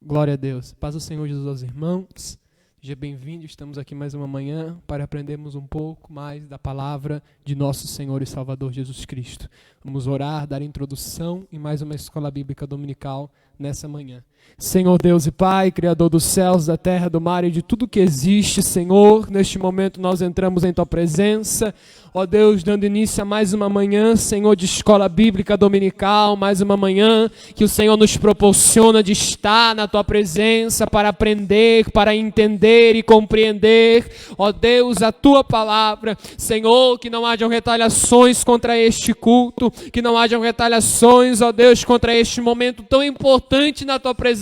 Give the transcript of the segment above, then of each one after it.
Glória a Deus. Paz do Senhor Jesus aos irmãos. Seja bem-vindo. Estamos aqui mais uma manhã para aprendermos um pouco mais da palavra de nosso Senhor e Salvador Jesus Cristo. Vamos orar, dar introdução e mais uma escola bíblica dominical nessa manhã. Senhor Deus e Pai, Criador dos céus, da terra, do mar e de tudo que existe, Senhor, neste momento nós entramos em Tua presença, ó Deus, dando início a mais uma manhã, Senhor, de escola bíblica dominical, mais uma manhã que o Senhor nos proporciona de estar na Tua presença para aprender, para entender e compreender, ó Deus, a Tua palavra. Senhor, que não hajam retaliações contra este culto, que não hajam retaliações, ó Deus, contra este momento tão importante na Tua presença,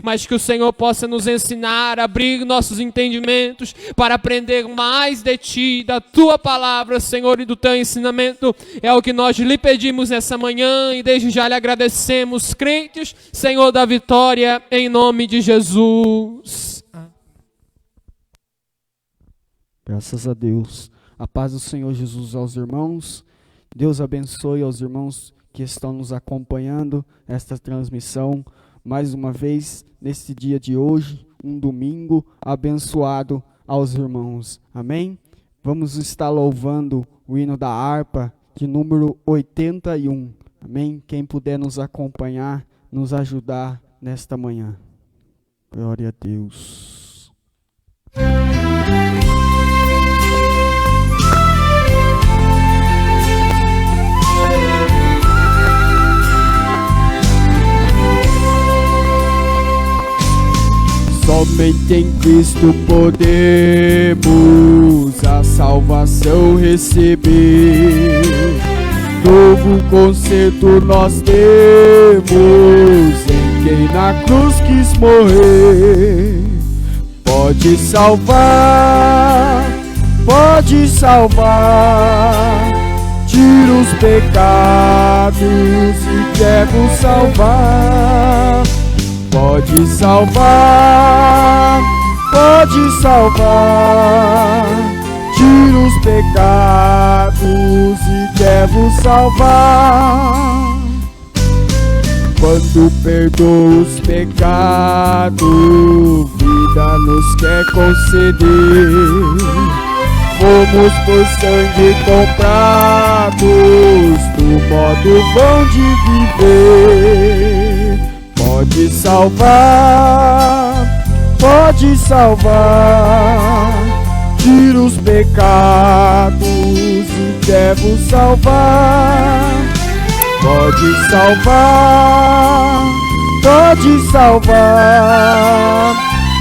mas que o Senhor possa nos ensinar, abrir nossos entendimentos para aprender mais de Ti, da Tua palavra, Senhor, e do Teu ensinamento. É o que nós lhe pedimos nessa manhã e desde já lhe agradecemos, crentes, Senhor da vitória, em nome de Jesus. Graças a Deus. A paz do Senhor Jesus aos irmãos. Deus abençoe aos irmãos que estão nos acompanhando esta transmissão. Mais uma vez, nesse dia de hoje, um domingo abençoado aos irmãos. Amém? Vamos estar louvando o hino da harpa de número 81. Amém? Quem puder nos acompanhar, nos ajudar nesta manhã. Glória a Deus. Somente em Cristo podemos a salvação receber. Novo concerto nós temos em quem na cruz quis morrer. Pode salvar, tira os pecados e quer vos salvar. Pode salvar, tira os pecados e quer vos salvar. Quando perdoa os pecados, vida nos quer conceder. Fomos por sangue comprados, do modo bom de viver. Pode salvar, tira os pecados e quer vos salvar. Pode salvar,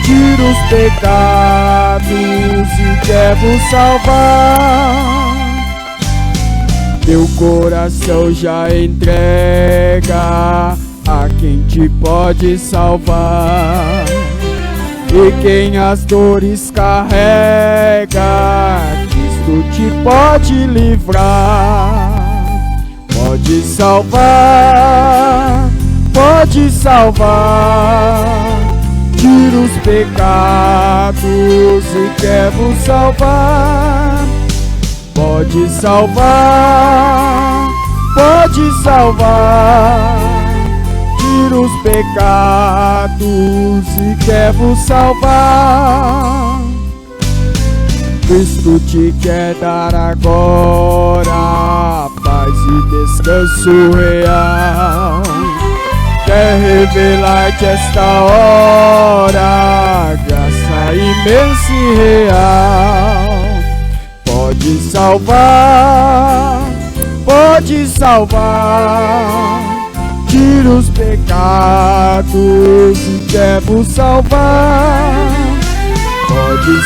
tira os pecados e quer vos salvar. Teu coração já entrega a quem te pode salvar. E quem as dores carrega, Cristo te pode livrar. Pode salvar, tira os pecados e quer vos salvar. Pode salvar, tira os pecados e quer vos salvar. Cristo te quer dar agora paz e descanso real. Quer revelar-te esta hora graça imensa e real. Pode salvar, tira os pecados e quer vos salvar. Pode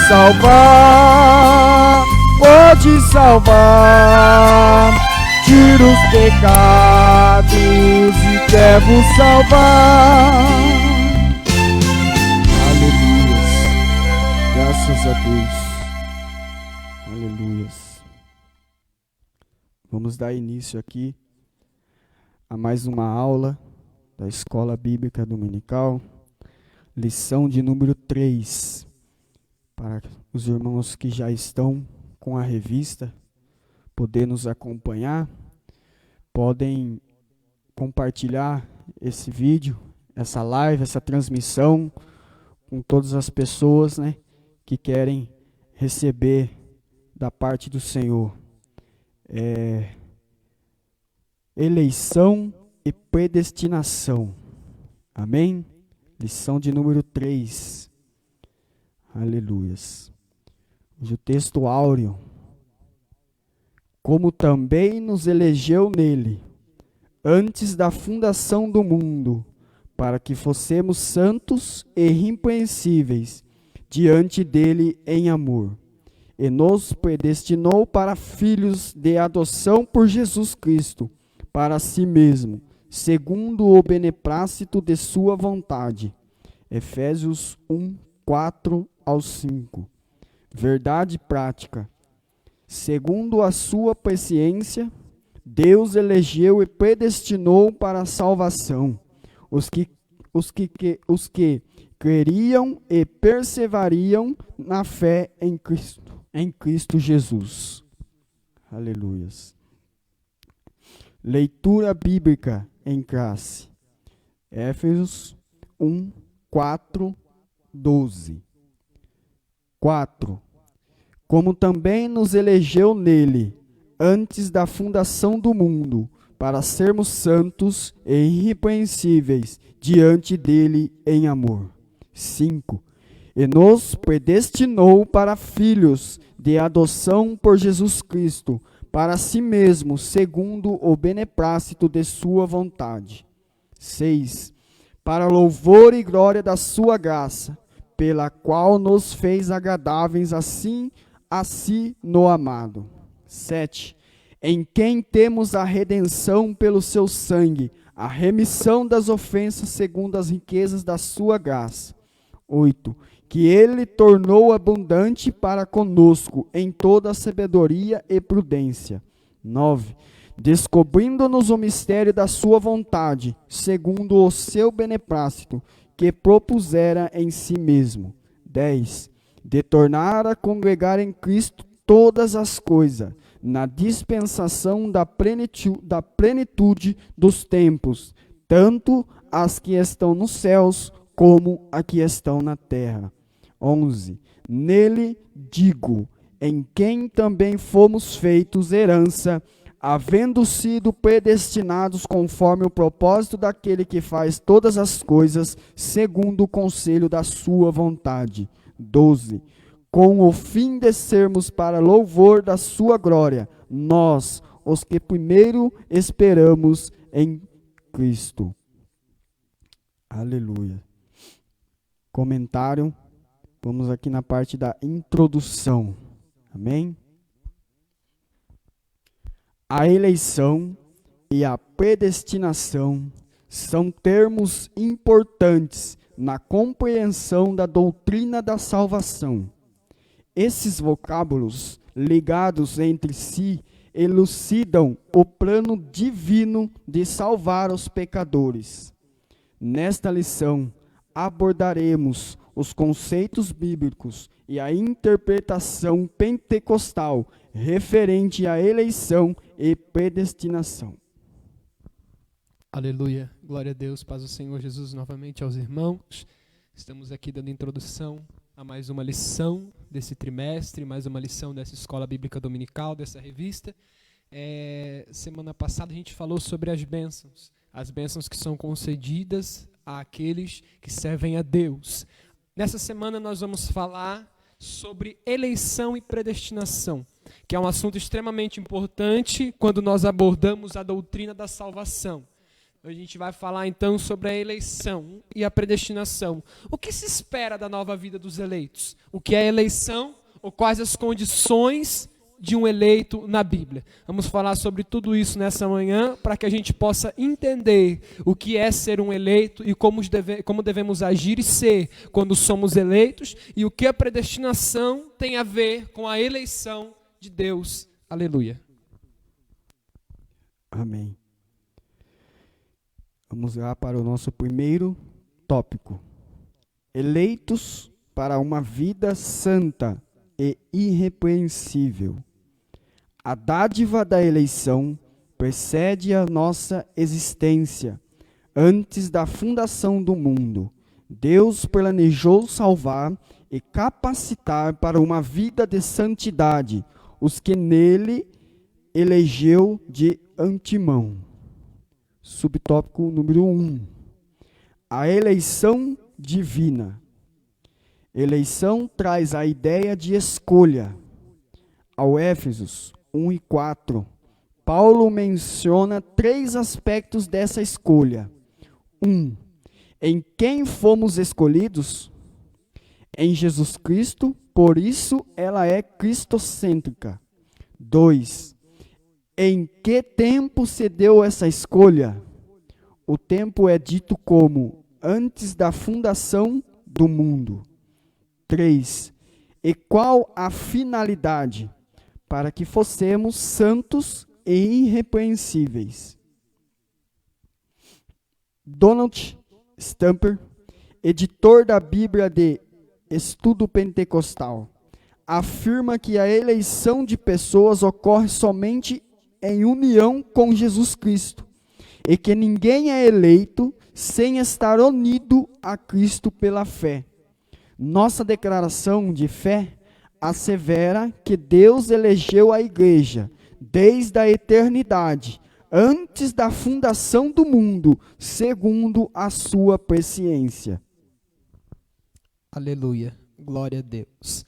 salvar, tira os pecados e quer vos salvar. Aleluia. Graças a Deus. Aleluia. Vamos dar início aqui a mais uma aula da Escola Bíblica Dominical, lição de número 3. Para os irmãos que já estão com a revista, poder nos acompanhar, podem compartilhar esse vídeo essa live, essa transmissão com todas as pessoas, né, que querem receber da parte do Senhor. Eleição e predestinação. Amém? Lição de número 3. Aleluias. O texto áureo. Como também nos elegeu nele, antes da fundação do mundo, para que fossemos santos e irrepreensíveis diante dele em amor, e nos predestinou para filhos de adoção por Jesus Cristo, para si mesmo, segundo o beneplácito de sua vontade. Efésios 1, 4 ao 5. Verdade prática. Segundo a sua presciência, Deus elegeu e predestinou para a salvação os que creriam e perseverariam na fé em Cristo Jesus. Aleluias. Leitura bíblica em classe. Éfesos 1, 4, 12. 4. Como também nos elegeu nele, antes da fundação do mundo, para sermos santos e irrepreensíveis diante dele em amor. 5. E nos predestinou para filhos de adoção por Jesus Cristo, para si mesmo, segundo o beneplácito de sua vontade. 6. Para louvor e glória da sua graça, pela qual nos fez agradáveis assim a si no amado. 7. Em quem temos a redenção pelo seu sangue, a remissão das ofensas segundo as riquezas da sua graça. 8. Que ele tornou abundante para conosco em toda a sabedoria e prudência. 9. Descobrindo-nos o mistério da sua vontade, segundo o seu beneplácito, que propusera em si mesmo. 10. De tornar a congregar em Cristo todas as coisas, na dispensação da plenitude dos tempos, tanto as que estão nos céus, como as que estão na terra. 11. Nele digo, em quem também fomos feitos herança, havendo sido predestinados conforme o propósito daquele que faz todas as coisas, segundo o conselho da sua vontade. 12. Com o fim de sermos para louvor da sua glória, nós, os que primeiro esperamos em Cristo. Aleluia. Comentário. Vamos aqui na parte da introdução. Amém? A eleição e a predestinação são termos importantes na compreensão da doutrina da salvação. Esses vocábulos, ligados entre si, elucidam o plano divino de salvar os pecadores. Nesta lição, abordaremos os conceitos bíblicos e a interpretação pentecostal referente à eleição e predestinação. Aleluia, glória a Deus, paz do Senhor Jesus novamente aos irmãos. Estamos aqui dando introdução a mais uma lição desse trimestre, mais uma lição dessa escola bíblica dominical, dessa revista. Semana passada a gente falou sobre as bênçãos que são concedidas àqueles que servem a Deus. Nessa semana nós vamos falar sobre eleição e predestinação, que é um assunto extremamente importante quando nós abordamos a doutrina da salvação. A gente vai falar então sobre a eleição e a predestinação. O que se espera da nova vida dos eleitos? O que é eleição ou quais as condições de um eleito na Bíblia? Vamos falar sobre tudo isso nessa manhã para que a gente possa entender o que é ser um eleito e como devemos agir e ser quando somos eleitos e o que a predestinação tem a ver com a eleição de Deus. Aleluia. Amém. Vamos lá para o nosso primeiro tópico. Eleitos para uma vida santa e irrepreensível. A dádiva da eleição precede a nossa existência, Antes da fundação do mundo, Deus planejou salvar e capacitar para uma vida de santidade os que nele elegeu de antemão. Subtópico número 1. A eleição divina. Eleição traz a ideia de escolha. Ao Éfesos 1 e 4, Paulo menciona 3 aspectos dessa escolha. 1. Em quem fomos escolhidos? Em Jesus Cristo, por isso ela é cristocêntrica. 2. Em que tempo se deu essa escolha? O tempo é dito como antes da fundação do mundo. 3. E qual a finalidade? Para que fossemos santos e irrepreensíveis. Donald Stamper, editor da Bíblia de Estudo Pentecostal, afirma que a eleição de pessoas ocorre somente em união com Jesus Cristo e que ninguém é eleito sem estar unido a Cristo pela fé. Nossa declaração de fé assevera que Deus elegeu a igreja desde a eternidade, antes da fundação do mundo, segundo a sua presciência. Aleluia, glória a Deus.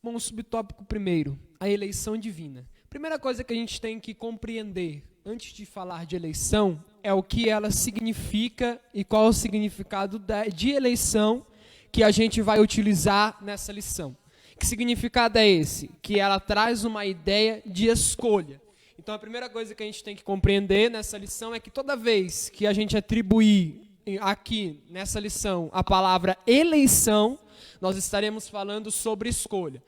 Vamos ao subtópico primeiro, a eleição divina. Primeira coisa que a gente tem que compreender, antes de falar de eleição, é o que ela significa e qual é o significado de eleição que a gente vai utilizar nessa lição. Que significado é esse? Que ela traz uma ideia de escolha. Então a primeira coisa que a gente tem que compreender nessa lição é que toda vez que a gente atribuir aqui nessa lição a palavra eleição, nós estaremos falando sobre escolha.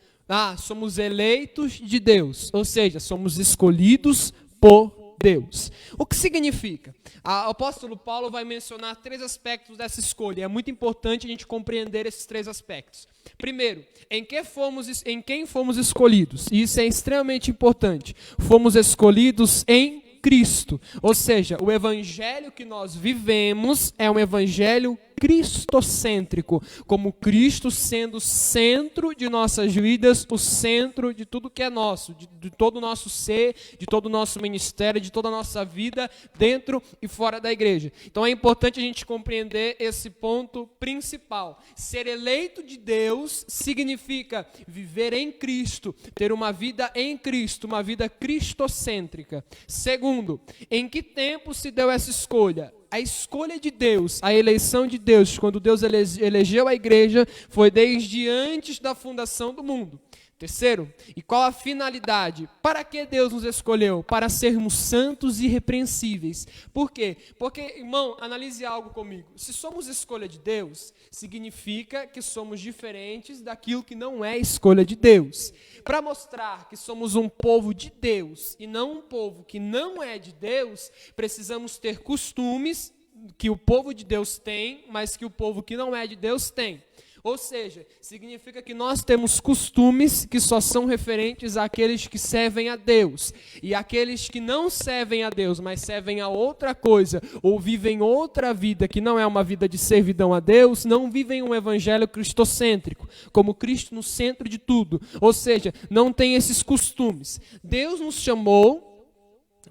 Somos eleitos de Deus, ou seja, somos escolhidos por Deus. O que significa? O apóstolo Paulo vai mencionar 3 aspectos dessa escolha. É muito importante a gente compreender esses 3 aspectos. Primeiro, em quem fomos escolhidos? E isso é extremamente importante. Fomos escolhidos em Cristo. Ou seja, o evangelho que nós vivemos é um evangelho cristocêntrico, como Cristo sendo o centro de nossas vidas, o centro de tudo que é nosso, de todo o nosso ser, de todo o nosso ministério, de toda a nossa vida, dentro e fora da igreja. Então é importante a gente compreender esse ponto principal. Ser eleito de Deus significa viver em Cristo, ter uma vida em Cristo, uma vida cristocêntrica. Segundo, em que tempo se deu essa escolha? A escolha de Deus, a eleição de Deus, quando Deus elegeu a igreja, foi desde antes da fundação do mundo. Terceiro, e qual a finalidade? Para que Deus nos escolheu? Para sermos santos e irrepreensíveis. Por quê? Porque, irmão, analise algo comigo. Se somos escolha de Deus, significa que somos diferentes daquilo que não é escolha de Deus. Para mostrar que somos um povo de Deus e não um povo que não é de Deus, precisamos ter costumes que o povo de Deus tem, mas que o povo que não é de Deus tem. Ou seja, significa que nós temos costumes que só são referentes àqueles que servem a Deus. E aqueles que não servem a Deus, mas servem a outra coisa, ou vivem outra vida que não é uma vida de servidão a Deus, não vivem um evangelho cristocêntrico, como Cristo no centro de tudo. Ou seja, não tem esses costumes. Deus nos chamou.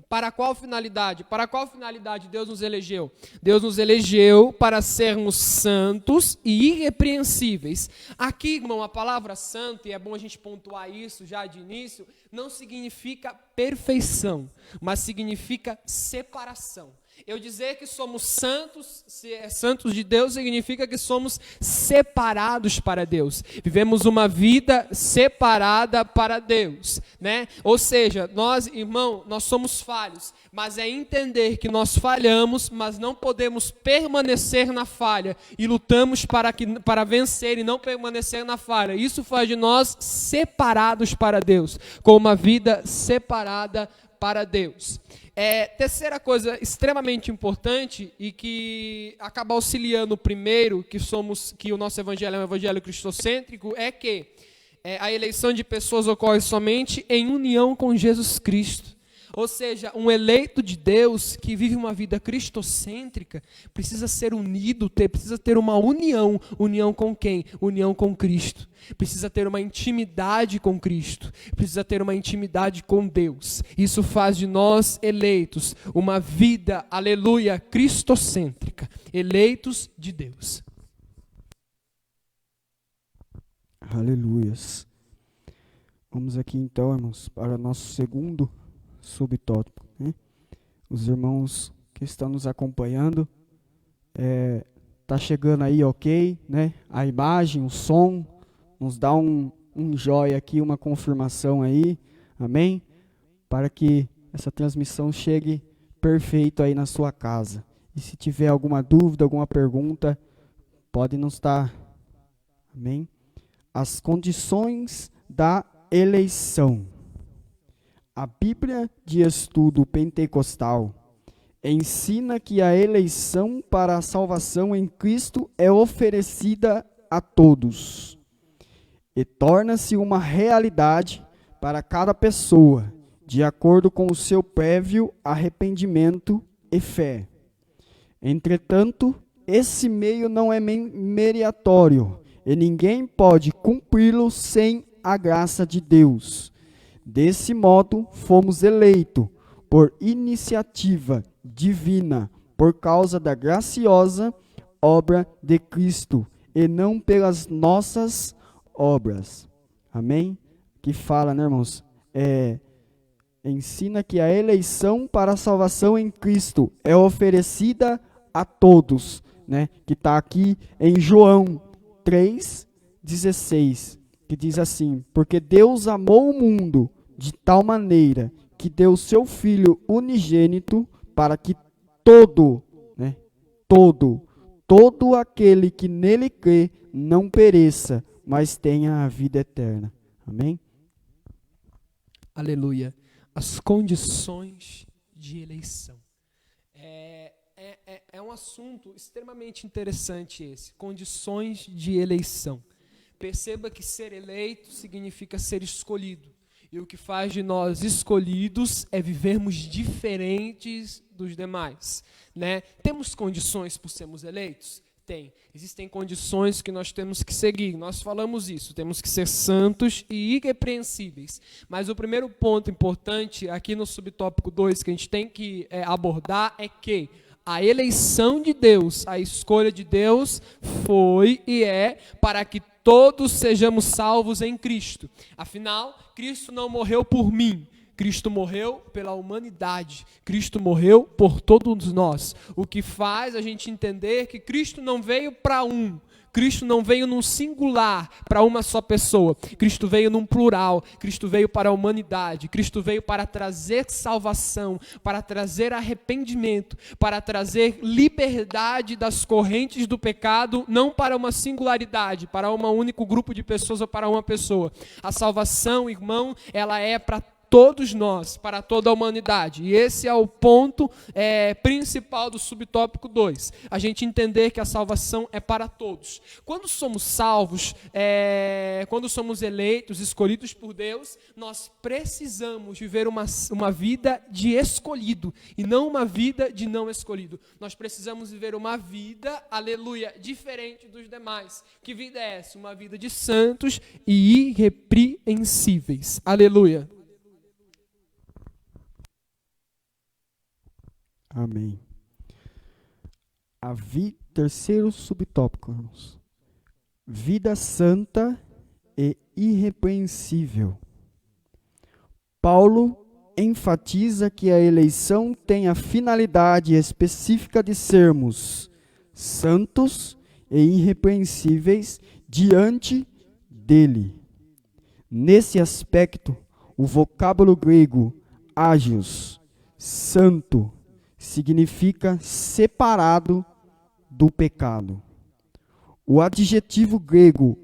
Para qual finalidade? Para qual finalidade Deus nos elegeu? Deus nos elegeu para sermos santos e irrepreensíveis. Aqui, irmão, a palavra santo, e é bom a gente pontuar isso já de início, não significa perfeição, mas significa separação. Eu dizer que somos santos, se é santos de Deus, significa que somos separados para Deus. Vivemos uma vida separada para Deus, né? Ou seja, nós, irmão, nós somos falhos, mas é entender que nós falhamos, mas não podemos permanecer na falha e lutamos para vencer e não permanecer na falha. Isso faz de nós separados para Deus, com uma vida separada para Deus. Terceira coisa extremamente importante e que acaba auxiliando primeiro que o nosso evangelho é um evangelho cristocêntrico é que a eleição de pessoas ocorre somente em união com Jesus Cristo. Ou seja, um eleito de Deus que vive uma vida cristocêntrica precisa ser unido, precisa ter uma união. União com quem? União com Cristo. Precisa ter uma intimidade com Cristo. Precisa ter uma intimidade com Deus. Isso faz de nós eleitos uma vida, aleluia, cristocêntrica. Eleitos de Deus. Aleluias. Vamos aqui então, irmãos, para o nosso segundo subtópico, né? Os irmãos que estão nos acompanhando, tá chegando aí, ok, né? A imagem, o som, nos dá um joia aqui, uma confirmação aí, amém? Para que essa transmissão chegue perfeito aí na sua casa. E se tiver alguma dúvida, alguma pergunta, pode nos dar, amém? As condições da eleição. A Bíblia de Estudo Pentecostal ensina que a eleição para a salvação em Cristo é oferecida a todos e torna-se uma realidade para cada pessoa, de acordo com o seu prévio arrependimento e fé. Entretanto, esse meio não é meritório e ninguém pode cumpri-lo sem a graça de Deus. Desse modo, fomos eleitos por iniciativa divina, por causa da graciosa obra de Cristo, e não pelas nossas obras. Amém? Que fala, né, irmãos? Ensina que a eleição para a salvação em Cristo é oferecida a todos, né? Que está aqui em João 3,16, que diz assim: porque Deus amou o mundo de tal maneira que deu seu Filho unigênito para que todo aquele que nele crê não pereça, mas tenha a vida eterna. Amém? Aleluia. As condições de eleição. É um assunto extremamente interessante esse. Condições de eleição. Perceba que ser eleito significa ser escolhido. E o que faz de nós escolhidos é vivermos diferentes dos demais, né? Temos condições por sermos eleitos? Tem. Existem condições que nós temos que seguir. Nós falamos isso. Temos que ser santos e irrepreensíveis. Mas o primeiro ponto importante aqui no subtópico 2 que a gente tem que abordar é que a eleição de Deus, a escolha de Deus foi e é para que todos sejamos salvos em Cristo. Afinal, Cristo não morreu por mim. Cristo morreu pela humanidade. Cristo morreu por todos nós. O que faz a gente entender que Cristo não veio para um. Cristo não veio num singular para uma só pessoa. Cristo veio num plural. Cristo veio para a humanidade. Cristo veio para trazer salvação, para trazer arrependimento, para trazer liberdade das correntes do pecado, não para uma singularidade, para um único grupo de pessoas ou para uma pessoa. A salvação, irmão, ela é para todos nós, para toda a humanidade. E esse é o ponto principal do subtópico 2. A gente entender que a salvação é para todos. Quando somos salvos, quando somos eleitos, escolhidos por Deus, nós precisamos viver uma vida de escolhido e não uma vida de não escolhido. Nós precisamos viver uma vida, aleluia, diferente dos demais. Que vida é essa? Uma vida de santos e irrepreensíveis. Aleluia. Amém. Terceiro subtópico, irmãos. Vida santa e irrepreensível. Paulo enfatiza que a eleição tem a finalidade específica de sermos santos e irrepreensíveis diante dele. Nesse aspecto, o vocábulo grego ágios, santo, significa separado do pecado. O adjetivo grego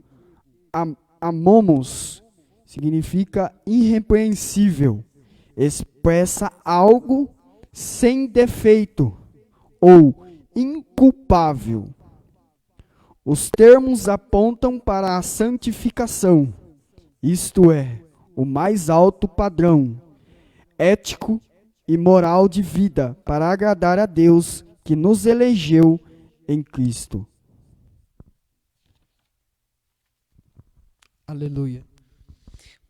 amomos significa irrepreensível, expressa algo sem defeito ou inculpável. Os termos apontam para a santificação, isto é, o mais alto padrão ético e moral de vida para agradar a Deus que nos elegeu em Cristo. Aleluia.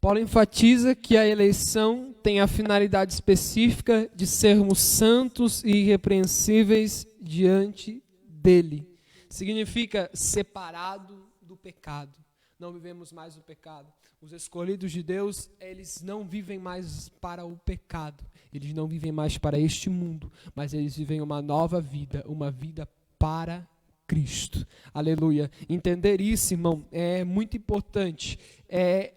Paulo enfatiza que a eleição tem a finalidade específica de sermos santos e irrepreensíveis diante dele. Significa separado do pecado. Não vivemos mais o pecado. Os escolhidos de Deus, eles não vivem mais para o pecado. Eles não vivem mais para este mundo, mas eles vivem uma nova vida, uma vida para Cristo. Aleluia. Entender isso, irmão, é muito importante.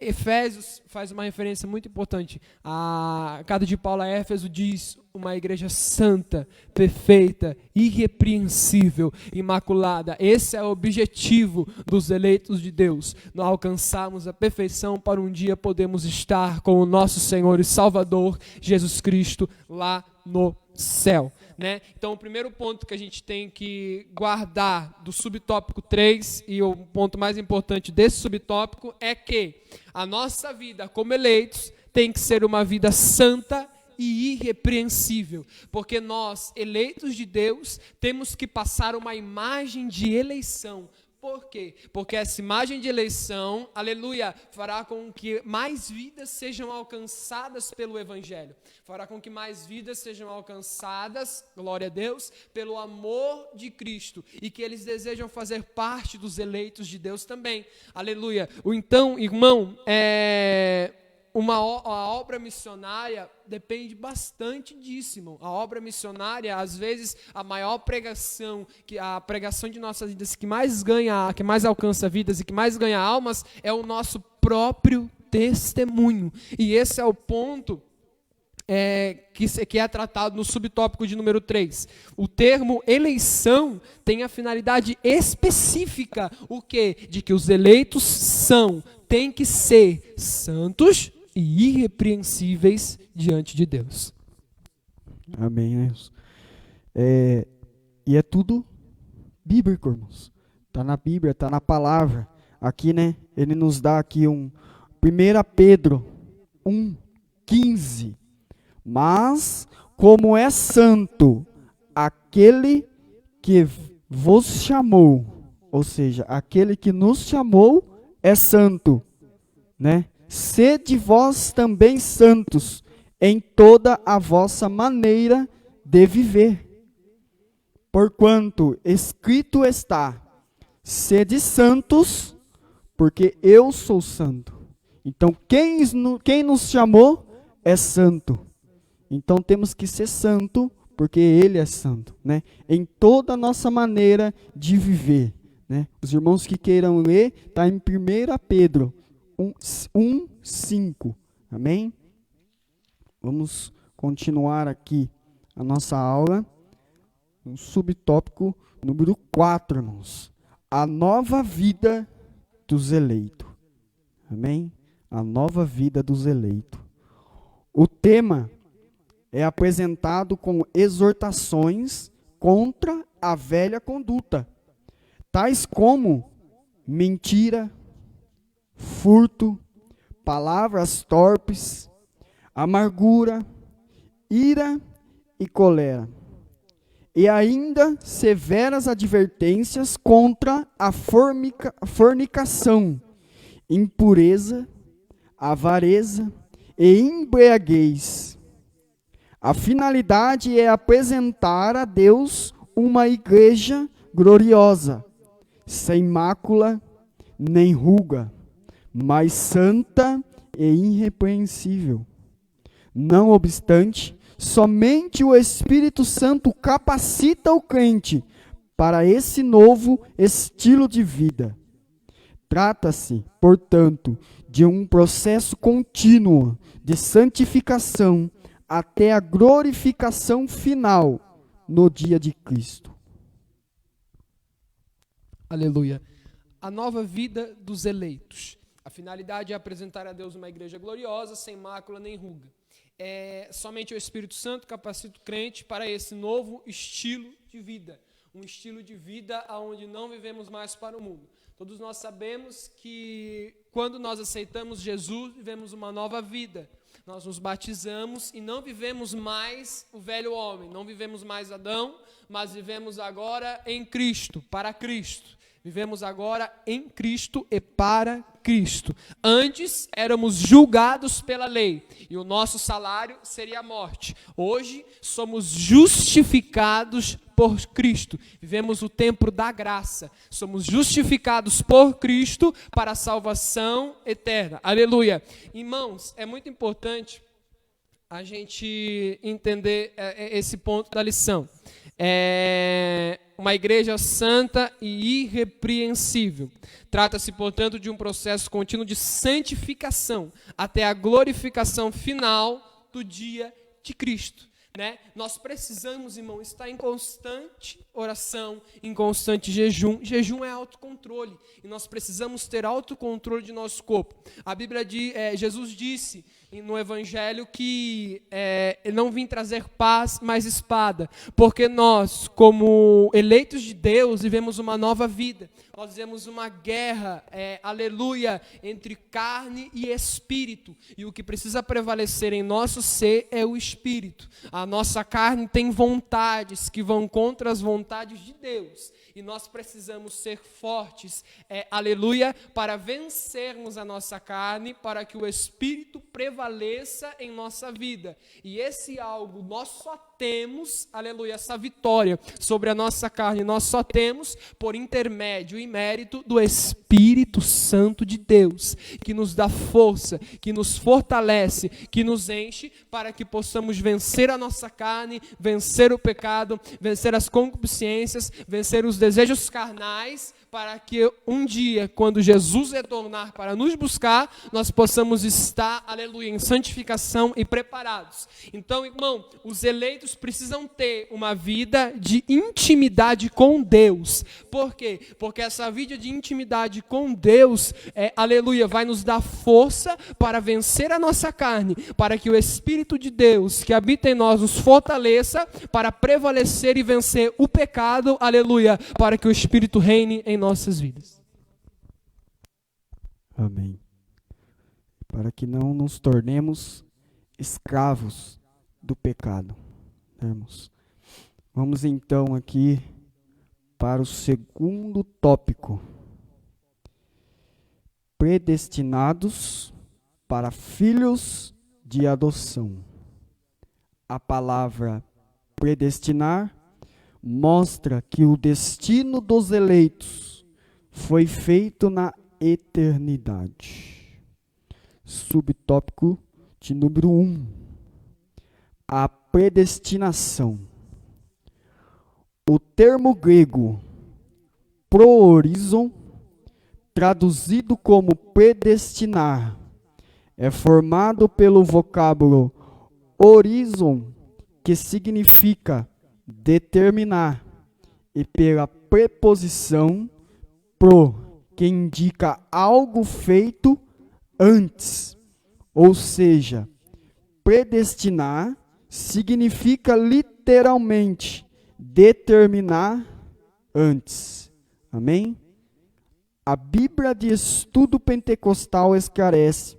Efésios faz uma referência muito importante. A carta de Paulo a Éfeso diz uma igreja santa, perfeita, irrepreensível, imaculada. Esse é o objetivo dos eleitos de Deus. Nós alcançarmos a perfeição para um dia podermos estar com o nosso Senhor e Salvador, Jesus Cristo, lá no céu. Né? Então, o primeiro ponto que a gente tem que guardar do subtópico 3, e o ponto mais importante desse subtópico, é que a nossa vida como eleitos tem que ser uma vida santa e irrepreensível, porque nós, eleitos de Deus, temos que passar uma imagem de eleição. Por quê? Porque essa imagem de eleição, aleluia, fará com que mais vidas sejam alcançadas pelo Evangelho. Fará com que mais vidas sejam alcançadas, glória a Deus, pelo amor de Cristo. E que eles desejam fazer parte dos eleitos de Deus também. Aleluia. Então, irmão, a obra missionária depende bastante disso, irmão. A obra missionária, às vezes, a maior pregação, a pregação de nossas vidas que mais ganha, que mais alcança vidas e que mais ganha almas, é o nosso próprio testemunho. E esse é o ponto que é tratado no subtópico de número 3. O termo eleição tem a finalidade específica, o quê? De que os eleitos têm que ser santos e irrepreensíveis diante de Deus. Amém. E é tudo bíblico, irmãos. Está na Bíblia, está na palavra. Aqui, né, ele nos dá aqui 1 Pedro 1,15. Mas, como é santo aquele que vos chamou, ou seja, aquele que nos chamou é santo, né? Sede vós também santos em toda a vossa maneira de viver. Porquanto escrito está, sede santos, porque eu sou santo. Então, quem nos chamou é santo. Então, temos que ser santo, porque Ele é santo, né? Em toda a nossa maneira de viver, né? Os irmãos que queiram ler, está em 1 Pedro 1:5. Amém? Vamos continuar aqui a nossa aula. No subtópico número 4, irmãos. A nova vida dos eleitos. Amém? A nova vida dos eleitos. O tema é apresentado com exortações contra a velha conduta, tais como mentira, furto, palavras torpes, amargura, ira e cólera. E ainda severas advertências contra a fornicação, impureza, avareza e embriaguez. A finalidade é apresentar a Deus uma igreja gloriosa, sem mácula nem ruga, mas santa e irrepreensível. Não obstante, somente o Espírito Santo capacita o crente para esse novo estilo de vida. Trata-se, portanto, de um processo contínuo de santificação até a glorificação final no dia de Cristo. Aleluia. A nova vida dos eleitos. A finalidade é apresentar a Deus uma igreja gloriosa, sem mácula nem ruga. Somente o Espírito Santo capacita o crente para esse novo estilo de vida. Um estilo de vida onde não vivemos mais para o mundo. Todos nós sabemos que quando nós aceitamos Jesus, vivemos uma nova vida. nós nos batizamos e não vivemos mais o velho homem, não vivemos mais Adão, mas vivemos agora em Cristo, para Cristo. Vivemos agora em Cristo e para Cristo. Antes éramos julgados pela lei e o nosso salário seria a morte. Hoje somos justificados por Cristo. Vivemos o tempo da graça. Somos justificados por Cristo para a salvação eterna. Aleluia. Irmãos, é muito importante a gente entender esse ponto da lição. Uma igreja santa e irrepreensível. Trata-se, portanto, de um processo contínuo de santificação até a glorificação final do dia de Cristo. Né? Nós precisamos, irmão, estar em constante oração, em constante jejum. Jejum é autocontrole e nós precisamos ter autocontrole de nosso corpo. A Bíblia diz, Jesus disse no Evangelho que não vim trazer paz, mas espada, porque nós, como eleitos de Deus, vivemos uma nova vida. Nós vivemos uma guerra, aleluia, entre carne e espírito. E o que precisa prevalecer em nosso ser é o espírito. A nossa carne tem vontades que vão contra as vontades de Deus. E nós precisamos ser fortes, aleluia, para vencermos a nossa carne, para que o Espírito prevaleça em nossa vida. E esse algo nós só temos, aleluia, essa vitória sobre a nossa carne, nós só temos por intermédio e mérito do Espírito Santo de Deus, que nos dá força, que nos fortalece, que nos enche, para que possamos vencer a nossa carne, vencer o pecado, vencer as concupiscências, vencer os desejos carnais, para que um dia, quando Jesus retornar para nos buscar, nós possamos estar, aleluia, em santificação e preparados. Então, irmão, os eleitos precisam ter uma vida de intimidade com Deus. Por quê? Porque essa vida de intimidade com Deus, aleluia, vai nos dar força para vencer a nossa carne, para que o Espírito de Deus que habita em nós nos fortaleça para prevalecer e vencer o pecado, aleluia, para que o Espírito reine em nossas vidas. Amém. Para que não nos tornemos escravos do pecado. Irmãos, vamos então aqui para o segundo tópico. Predestinados para filhos de adoção. A palavra predestinar mostra que o destino dos eleitos foi feito na eternidade. Subtópico de número 1. A predestinação. O termo grego proorison, traduzido como predestinar, é formado pelo vocábulo orison, que significa determinar, e pela preposição pro, que indica algo feito antes. Ou seja, predestinar significa literalmente determinar antes. Amém? A Bíblia de Estudo Pentecostal esclarece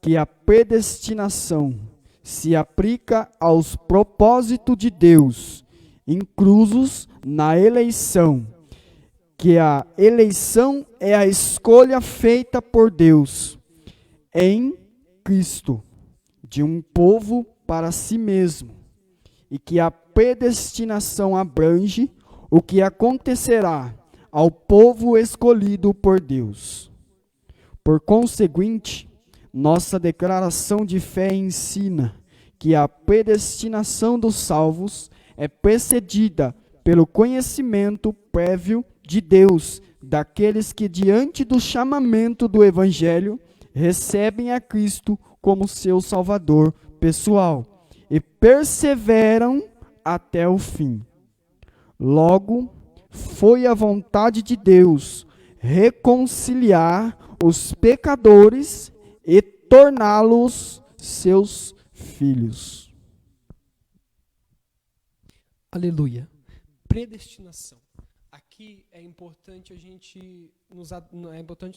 que a predestinação se aplica aos propósitos de Deus, inclusos na eleição, que a eleição é a escolha feita por Deus em Cristo, de um povo para si mesmo, e que a predestinação abrange o que acontecerá ao povo escolhido por Deus. Por conseguinte, nossa declaração de fé ensina que a predestinação dos salvos é precedida pelo conhecimento prévio de Deus daqueles que, diante do chamamento do Evangelho, recebem a Cristo como seu Salvador pessoal e perseveram até o fim. Logo, foi a vontade de Deus reconciliar os pecadores e torná-los seus filhos. Aleluia. Predestinação. Aqui é importante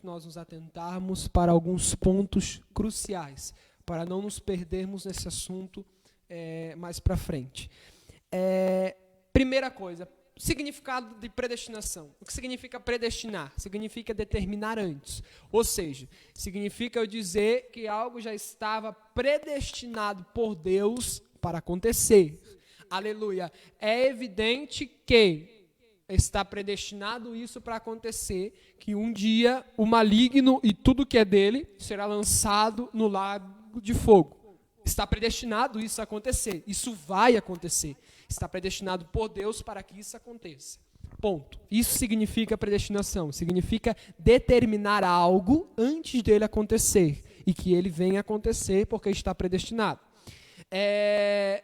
nós nos atentarmos para alguns pontos cruciais para não nos perdermos nesse assunto mais para frente. Primeira coisa, significado de predestinação. O que significa predestinar? Significa determinar antes. Ou seja, significa eu dizer que algo já estava predestinado por Deus para acontecer. Aleluia. É evidente que está predestinado isso para acontecer, que um dia o maligno e tudo que é dele será lançado no lago de fogo. Está predestinado isso a acontecer. Isso vai acontecer. Está predestinado por Deus para que isso aconteça. Ponto. Isso significa predestinação. Significa determinar algo antes dele acontecer. E que ele venha acontecer porque está predestinado.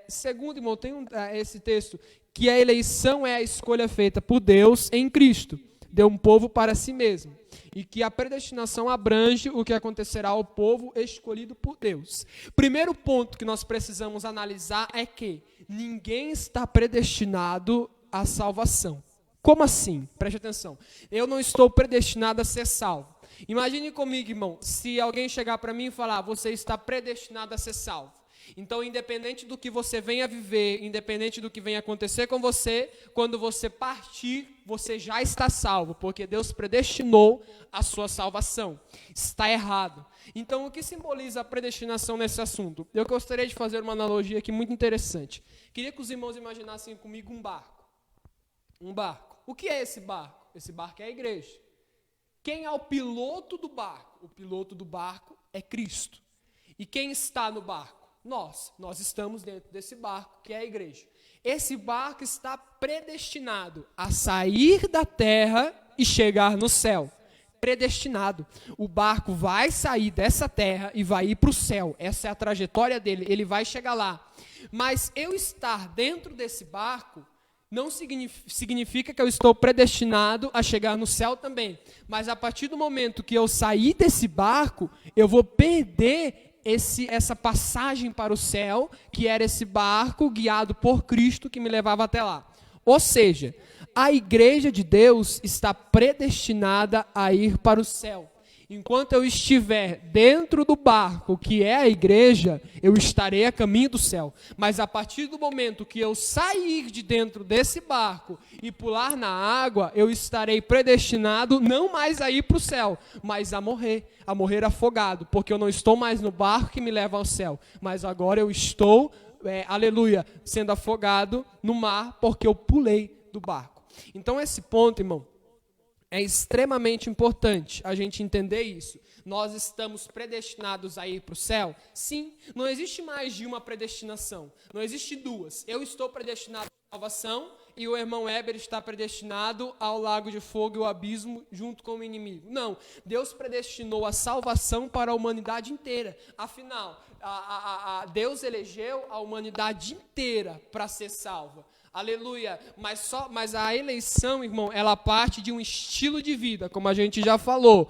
Segundo, irmão, tem esse texto, que a eleição é a escolha feita por Deus em Cristo. Deu um povo para si mesmo. E que a predestinação abrange o que acontecerá ao povo escolhido por Deus. Primeiro ponto que nós precisamos analisar é que ninguém está predestinado à salvação. Como assim? Preste atenção. Eu não estou predestinado a ser salvo. Imagine comigo, irmão, se alguém chegar para mim e falar, você está predestinado a ser salvo. Então, independente do que você venha viver, independente do que venha acontecer com você, quando você partir, você já está salvo, porque Deus predestinou a sua salvação. Está errado. Então, o que simboliza a predestinação nesse assunto? Eu gostaria de fazer uma analogia aqui muito interessante. Queria que os irmãos imaginassem comigo um barco. Um barco. O que é esse barco? Esse barco é a igreja. Quem é o piloto do barco? O piloto do barco é Cristo. E quem está no barco? Nós estamos dentro desse barco, que é a igreja. Esse barco está predestinado a sair da terra e chegar no céu. Predestinado. O barco vai sair dessa terra e vai ir para o céu. Essa é a trajetória dele, ele vai chegar lá. Mas eu estar dentro desse barco não significa que eu estou predestinado a chegar no céu também. Mas a partir do momento que eu sair desse barco, eu vou perder essa passagem para o céu, que era esse barco guiado por Cristo que me levava até lá. Ou seja, a igreja de Deus está predestinada a ir para o céu. Enquanto eu estiver dentro do barco, que é a igreja, eu estarei a caminho do céu. Mas a partir do momento que eu sair de dentro desse barco e pular na água, eu estarei predestinado não mais a ir para o céu, mas a morrer afogado, porque eu não estou mais no barco que me leva ao céu, mas agora eu estou, aleluia, sendo afogado no mar, porque eu pulei do barco. Então esse ponto, irmão, é extremamente importante a gente entender isso. Nós estamos predestinados a ir para o céu? Sim, não existe mais de uma predestinação. Não existe duas. Eu estou predestinado à salvação e o irmão Heber está predestinado ao lago de fogo e o abismo junto com o inimigo. Não, Deus predestinou a salvação para a humanidade inteira. Afinal, Deus elegeu a humanidade inteira para ser salva. Aleluia, mas a eleição, irmão, ela parte de um estilo de vida, como a gente já falou,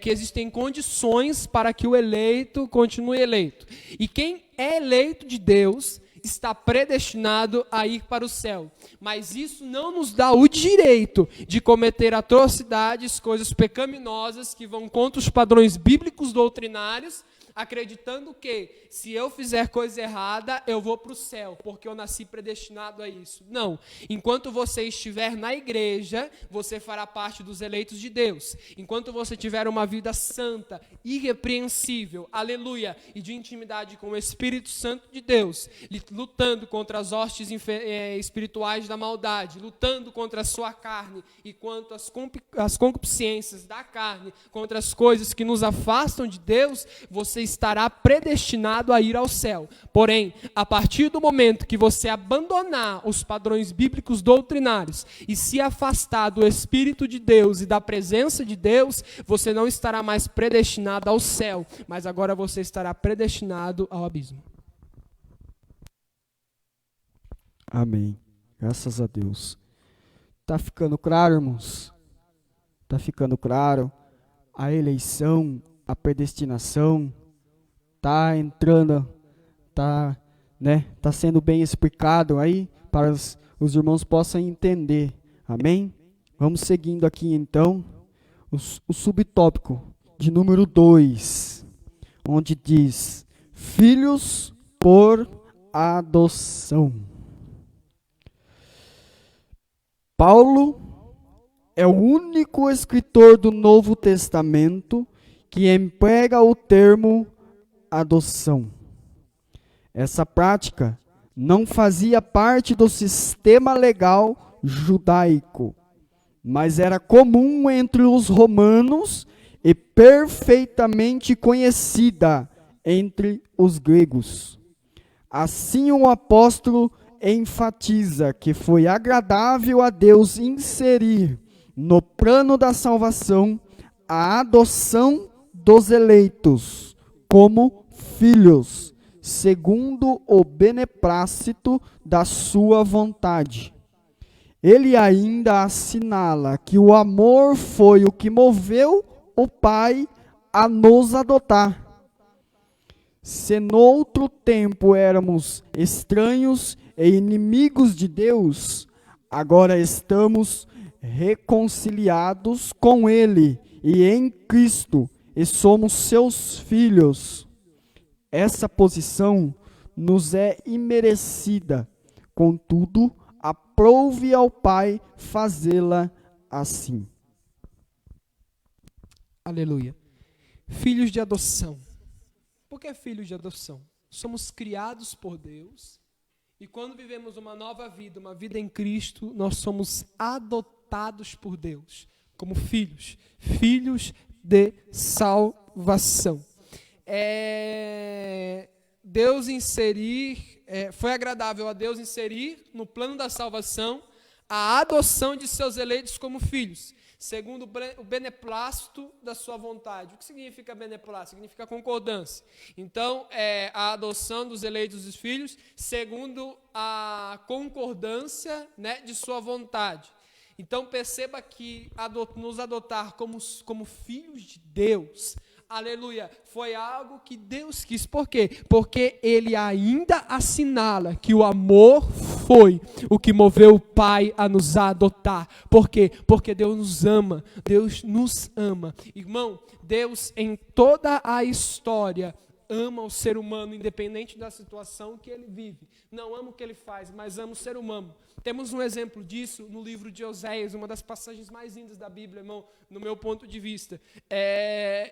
que existem condições para que o eleito continue eleito. E quem é eleito de Deus está predestinado a ir para o céu. Mas isso não nos dá o direito de cometer atrocidades, coisas pecaminosas que vão contra os padrões bíblicos doutrinários, acreditando que se eu fizer coisa errada, eu vou para o céu, porque eu nasci predestinado a isso. Não. Enquanto você estiver na igreja, você fará parte dos eleitos de Deus. Enquanto você tiver uma vida santa, irrepreensível, aleluia, e de intimidade com o Espírito Santo de Deus, lutando contra as hostes espirituais da maldade, lutando contra a sua carne e contra as concupiscências da carne, contra as coisas que nos afastam de Deus, você estará predestinado a ir ao céu. Porém, a partir do momento que você abandonar os padrões bíblicos doutrinários e se afastar do Espírito de Deus e da presença de Deus, você não estará mais predestinado ao céu, mas agora você estará predestinado ao abismo. Amém. Graças a Deus. Tá ficando claro, irmãos? Tá ficando claro? A eleição, a predestinação, tá entrando, tá sendo bem explicado aí para os irmãos possam entender. Amém? Vamos seguindo aqui então o subtópico de número 2, onde diz: filhos por adoção. Paulo é o único escritor do Novo Testamento que emprega o termo adoção. Essa prática não fazia parte do sistema legal judaico, mas era comum entre os romanos e perfeitamente conhecida entre os gregos. Assim, o apóstolo enfatiza que foi agradável a Deus inserir no plano da salvação a adoção dos eleitos como filhos, segundo o beneplácito da sua vontade. Ele ainda assinala que o amor foi o que moveu o Pai a nos adotar. Se noutro tempo éramos estranhos e inimigos de Deus, agora estamos reconciliados com Ele e em Cristo, e somos seus filhos. Essa posição nos é imerecida, contudo, aprove ao Pai fazê-la assim. Aleluia. Filhos de adoção. Por que filhos de adoção? Somos criados por Deus e quando vivemos uma nova vida, uma vida em Cristo, nós somos adotados por Deus como filhos, filhos de salvação. Foi agradável a Deus inserir no plano da salvação a adoção de seus eleitos como filhos, segundo o beneplácito da sua vontade. O que significa beneplácito? Significa concordância. Então, a adoção dos eleitos dos filhos, segundo a concordância, né, de sua vontade. Então, perceba que nos adotar como filhos de Deus, aleluia, foi algo que Deus quis. Por quê? Porque Ele ainda assinala que o amor foi o que moveu o Pai a nos adotar. Por quê? Porque Deus nos ama. Deus nos ama. Irmão, Deus em toda a história ama o ser humano, independente da situação que ele vive. Não ama o que ele faz, mas ama o ser humano. Temos um exemplo disso no livro de Oséias, uma das passagens mais lindas da Bíblia, irmão, no meu ponto de vista.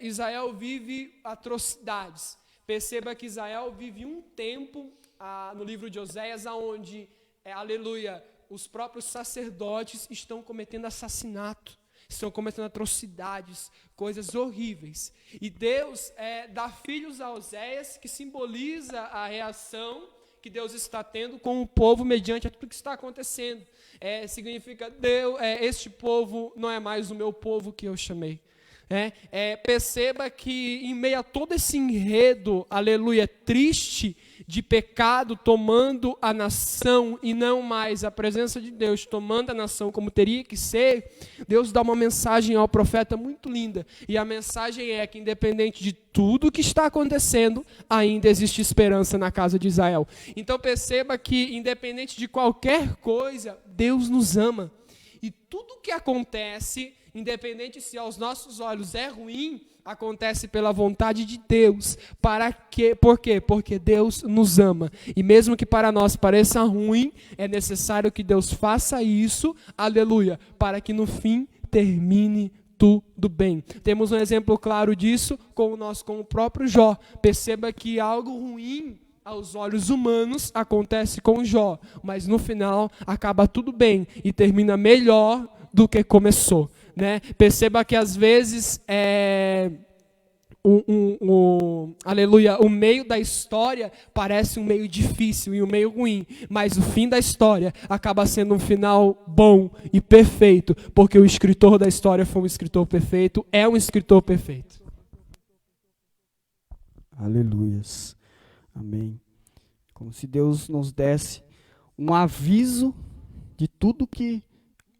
Israel vive atrocidades. Perceba que Israel vive um tempo, no livro de Oséias, onde, aleluia, os próprios sacerdotes estão cometendo assassinato. Estão cometendo atrocidades, coisas horríveis. E Deus dá filhos a Oséias, que simboliza a reação que Deus está tendo com o povo mediante tudo que está acontecendo. Significa, este povo não é mais o meu povo que eu chamei. Perceba que em meio a todo esse enredo, aleluia, triste, de pecado tomando a nação e não mais a presença de Deus tomando a nação como teria que ser, Deus dá uma mensagem ao profeta muito linda. E a mensagem é que independente de tudo que está acontecendo, ainda existe esperança na casa de Israel. Então perceba que independente de qualquer coisa, Deus nos ama. E tudo que acontece, independente se aos nossos olhos é ruim, acontece pela vontade de Deus. Por quê? Porque Deus nos ama. E mesmo que para nós pareça ruim, é necessário que Deus faça isso, aleluia, para que no fim termine tudo bem. Temos um exemplo claro disso com o próprio Jó. Perceba que algo ruim aos olhos humanos acontece com Jó, mas no final acaba tudo bem e termina melhor do que começou. Né? Perceba que às vezes aleluia, o meio da história parece um meio difícil e um meio ruim, mas o fim da história acaba sendo um final bom e perfeito, porque o escritor da história foi um escritor perfeito, é um escritor perfeito. Aleluias. Amém. Como se Deus nos desse um aviso de tudo que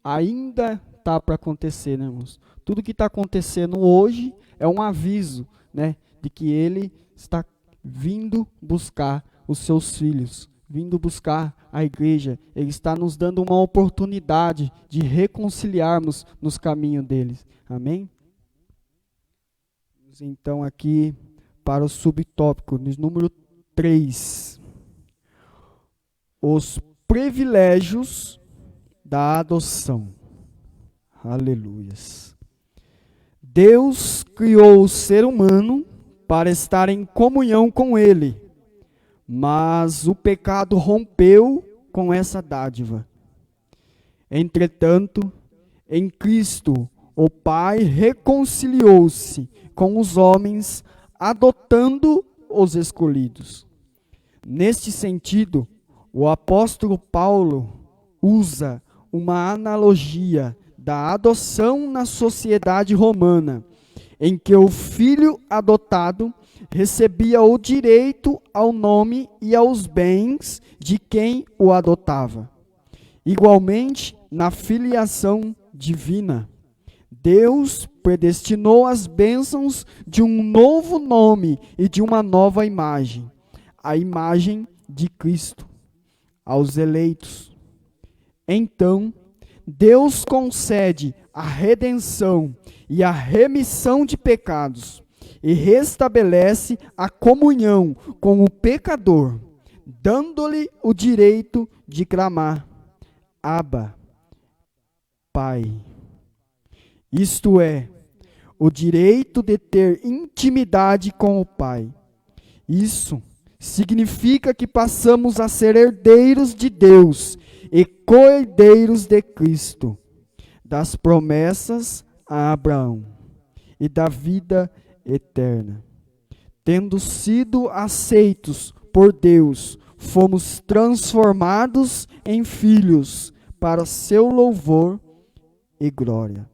ainda está para acontecer, né, irmãos? Tudo que está acontecendo hoje é um aviso, né, de que Ele está vindo buscar os seus filhos, vindo buscar a igreja. Ele está nos dando uma oportunidade de reconciliarmos nos caminhos deles. Amém? Vamos então aqui para o subtópico de número 3. Os privilégios da adoção. Aleluias. Deus criou o ser humano para estar em comunhão com Ele, mas o pecado rompeu com essa dádiva. Entretanto, em Cristo, o Pai reconciliou-se com os homens, adotando os escolhidos. Neste sentido, o apóstolo Paulo usa uma analogia da adoção na sociedade romana, em que o filho adotado recebia o direito ao nome e aos bens de quem o adotava. Igualmente, na filiação divina, Deus predestinou as bênçãos de um novo nome e de uma nova imagem, a imagem de Cristo, aos eleitos. Então, Deus concede a redenção e a remissão de pecados e restabelece a comunhão com o pecador, dando-lhe o direito de clamar: Abba, Pai. Isto é, o direito de ter intimidade com o Pai. Isso significa que passamos a ser herdeiros de Deus e co-herdeiros de Cristo, das promessas a Abraão e da vida eterna. Tendo sido aceitos por Deus, fomos transformados em filhos para seu louvor e glória.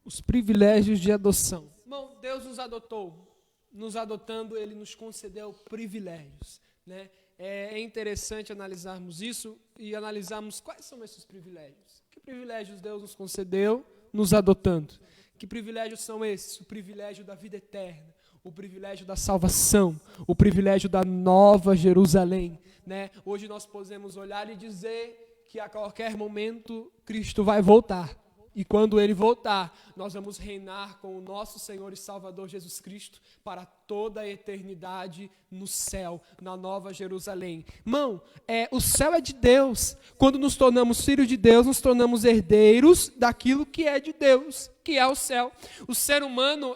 Os privilégios de adoção. Bom, Deus nos adotou. Nos adotando, Ele nos concedeu privilégios, né? É interessante analisarmos isso e analisarmos quais são esses privilégios. Que privilégios Deus nos concedeu nos adotando? Que privilégios são esses? O privilégio da vida eterna, o privilégio da salvação, o privilégio da nova Jerusalém, né? Hoje nós podemos olhar e dizer que a qualquer momento Cristo vai voltar. E quando Ele voltar, nós vamos reinar com o nosso Senhor e Salvador Jesus Cristo para toda a eternidade no céu, na Nova Jerusalém. Irmão, o céu é de Deus. Quando nos tornamos filhos de Deus, nos tornamos herdeiros daquilo que é de Deus, que é o céu. O ser humano,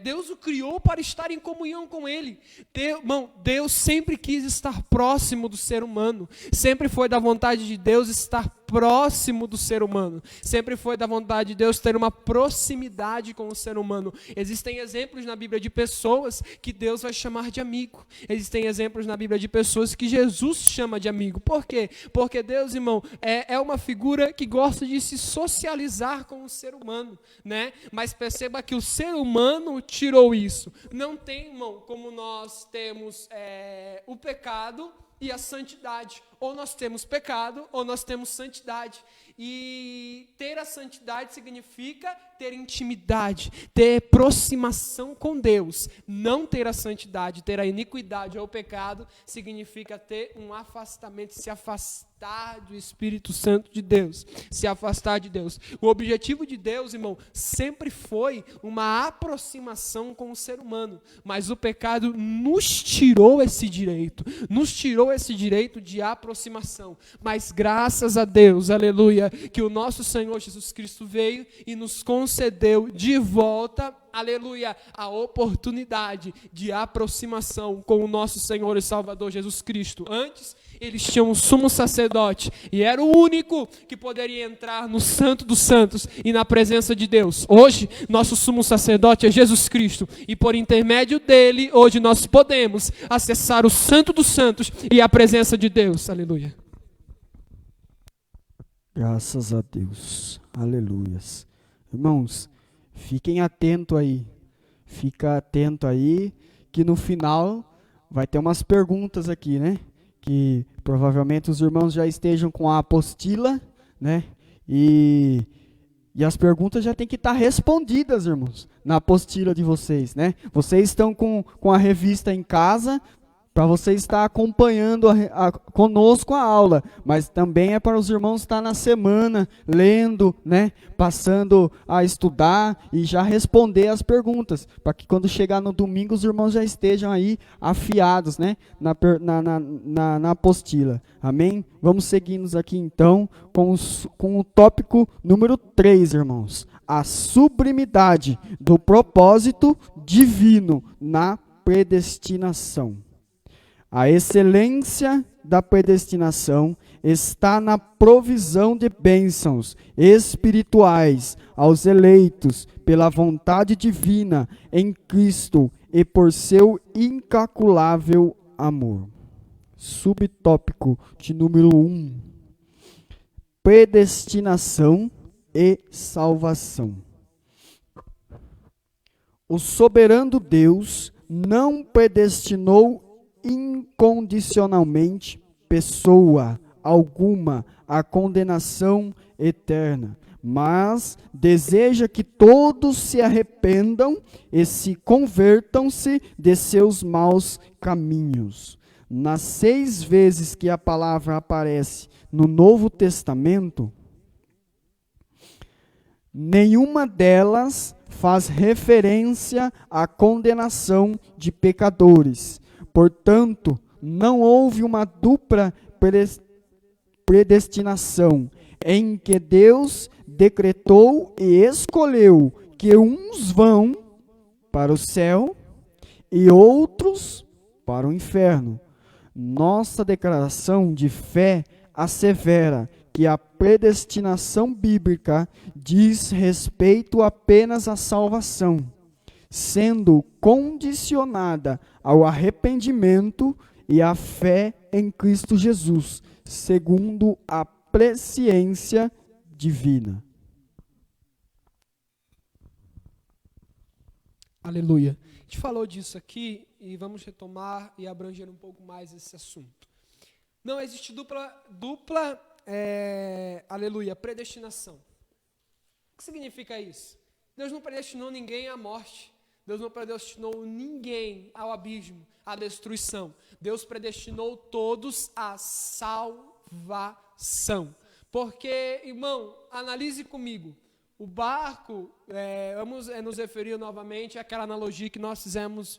Deus o criou para estar em comunhão com Ele. Deus sempre quis estar próximo do ser humano. Sempre foi da vontade de Deus estar próximo do ser humano. Sempre foi da vontade de Deus ter uma proximidade com o ser humano. Existem exemplos na Bíblia de pessoas que Deus vai chamar de amigo. Existem exemplos na Bíblia de pessoas que Jesus chama de amigo. Por quê? Porque Deus, irmão, é uma figura que gosta de se socializar com o ser humano, né? Mas perceba que o ser humano tirou isso. Não tem, irmão, como nós temos o pecado e a santidade. Ou nós temos pecado, ou nós temos santidade. E ter a santidade significa ter intimidade, ter aproximação com Deus. Não ter a santidade, ter a iniquidade ou o pecado, significa ter um afastamento, se afastar do Espírito Santo de Deus, se afastar de Deus. O objetivo de Deus, irmão, sempre foi uma aproximação com o ser humano, mas o pecado nos tirou esse direito de aproximação. Mas graças a Deus, aleluia, que o nosso Senhor Jesus Cristo veio e nos concedeu de volta, aleluia, a oportunidade de aproximação com o nosso Senhor e Salvador Jesus Cristo. Antes, eles tinham um sumo sacerdote e era o único que poderia entrar no Santo dos Santos e na presença de Deus. Hoje, nosso sumo sacerdote é Jesus Cristo e por intermédio dele, hoje nós podemos acessar o Santo dos Santos e a presença de Deus. Aleluia. Graças a Deus. Aleluias. Irmãos, fiquem atentos aí. Fica atento aí que no final vai ter umas perguntas aqui, né? Que provavelmente os irmãos já estejam com a apostila, né? E as perguntas já tem que estar respondidas, irmãos, na apostila de vocês, né? Vocês estão com a revista em casa, para você estar acompanhando conosco a aula, mas também é para os irmãos estar na semana, lendo, né, passando a estudar e já responder as perguntas, para que quando chegar no domingo os irmãos já estejam aí afiados, né, na apostila. Amém? Vamos seguindo aqui então com o tópico número 3, irmãos. A sublimidade do propósito divino na predestinação. A excelência da predestinação está na provisão de bênçãos espirituais aos eleitos pela vontade divina em Cristo e por seu incalculável amor. Subtópico de número 1. Predestinação e salvação. O soberano Deus não predestinou incondicionalmente pessoa alguma à condenação eterna, mas deseja que todos se arrependam e se convertam-se de seus maus caminhos. Nas 6 vezes que a palavra aparece no Novo Testamento, nenhuma delas faz referência à condenação de pecadores. Portanto, não houve uma dupla predestinação em que Deus decretou e escolheu que uns vão para o céu e outros para o inferno. Nossa declaração de fé assevera que a predestinação bíblica diz respeito apenas à salvação, sendo condicionada ao arrependimento e à fé em Cristo Jesus, segundo a presciência divina. Aleluia. A gente falou disso aqui e vamos retomar e abranger um pouco mais esse assunto. Não existe dupla predestinação. O que significa isso? Deus não predestinou ninguém à morte. Deus não predestinou ninguém ao abismo, à destruição. Deus predestinou todos à salvação. Porque, irmão, analise comigo. O barco, vamos nos referir novamente àquela analogia que nós fizemos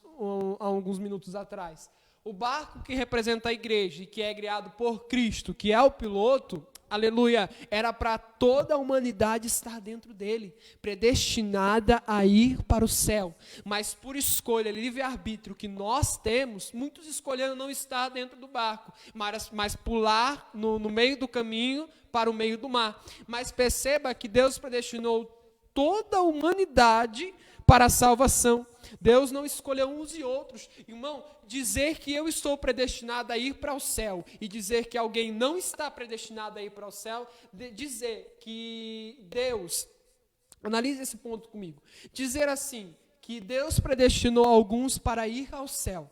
há alguns minutos atrás. O barco que representa a igreja e que é criado por Cristo, que é o piloto, aleluia, era para toda a humanidade estar dentro dele, predestinada a ir para o céu. Mas por escolha, livre-arbítrio que nós temos, muitos escolheram não estar dentro do barco, mas pular no meio do caminho para o meio do mar. Mas perceba que Deus predestinou toda a humanidade para a salvação. Deus não escolheu uns e outros. Irmão, dizer que eu estou predestinado a ir para o céu e dizer que alguém não está predestinado a ir para o céu, dizer que Deus, analise esse ponto comigo, dizer assim, que Deus predestinou alguns para ir ao céu,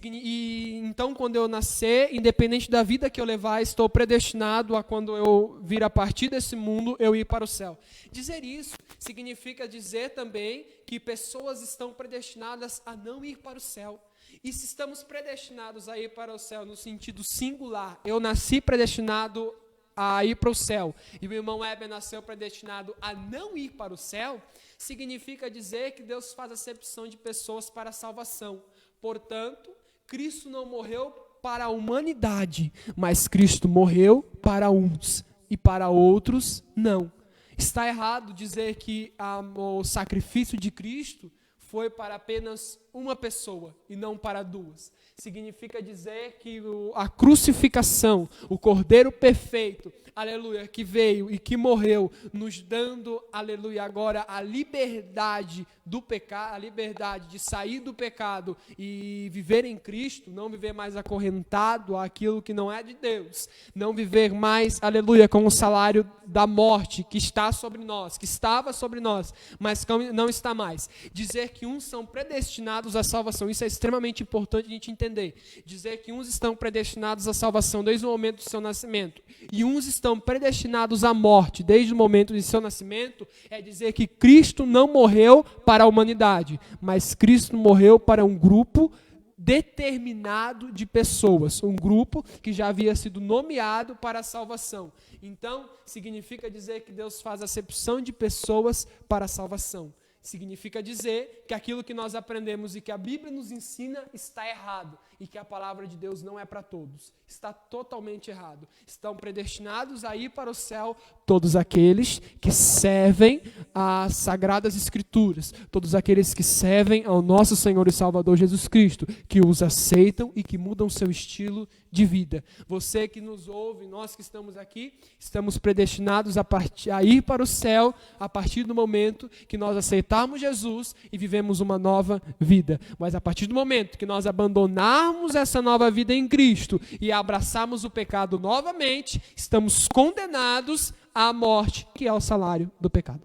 e então quando eu nascer, independente da vida que eu levar, estou predestinado a quando eu vir a partir desse mundo, eu ir para o céu. Dizer isso significa dizer também que pessoas estão predestinadas a não ir para o céu. E se estamos predestinados a ir para o céu no sentido singular, eu nasci predestinado a ir para o céu, e o irmão Heber nasceu predestinado a não ir para o céu, significa dizer que Deus faz acepção de pessoas para a salvação. Portanto, Cristo não morreu para a humanidade, mas Cristo morreu para uns e para outros não. Está errado dizer que o sacrifício de Cristo foi para apenas uma pessoa e não para duas. Significa dizer que a crucificação, o Cordeiro perfeito, aleluia, que veio e que morreu, nos dando, aleluia, agora a liberdade do pecado, a liberdade de sair do pecado e viver em Cristo, não viver mais acorrentado àquilo que não é de Deus, não viver mais, aleluia, com o salário da morte que está sobre nós, que estava sobre nós, mas não está mais. Dizer que uns são predestinados à salvação, isso é extremamente importante a gente entender. Dizer que uns estão predestinados à salvação desde o momento do seu nascimento e uns estão predestinados à morte desde o momento de seu nascimento, é dizer que Cristo não morreu para a humanidade, mas Cristo morreu para um grupo determinado de pessoas, um grupo que já havia sido nomeado para a salvação. Então, significa dizer que Deus faz acepção de pessoas para a salvação. Significa dizer que aquilo que nós aprendemos e que a Bíblia nos ensina está errado e que a palavra de Deus não é para todos. Está totalmente errado. Estão predestinados a ir para o céu todos aqueles que servem às Sagradas Escrituras, todos aqueles que servem ao nosso Senhor e Salvador Jesus Cristo, que os aceitam e que mudam seu estilo de vida. Você que nos ouve, nós que estamos aqui, estamos predestinados a ir para o céu a partir do momento que nós aceitarmos Jesus e vivemos uma nova vida. Mas a partir do momento que nós abandonarmos essa nova vida em Cristo e abraçarmos o pecado novamente, estamos condenados à morte, que é o salário do pecado.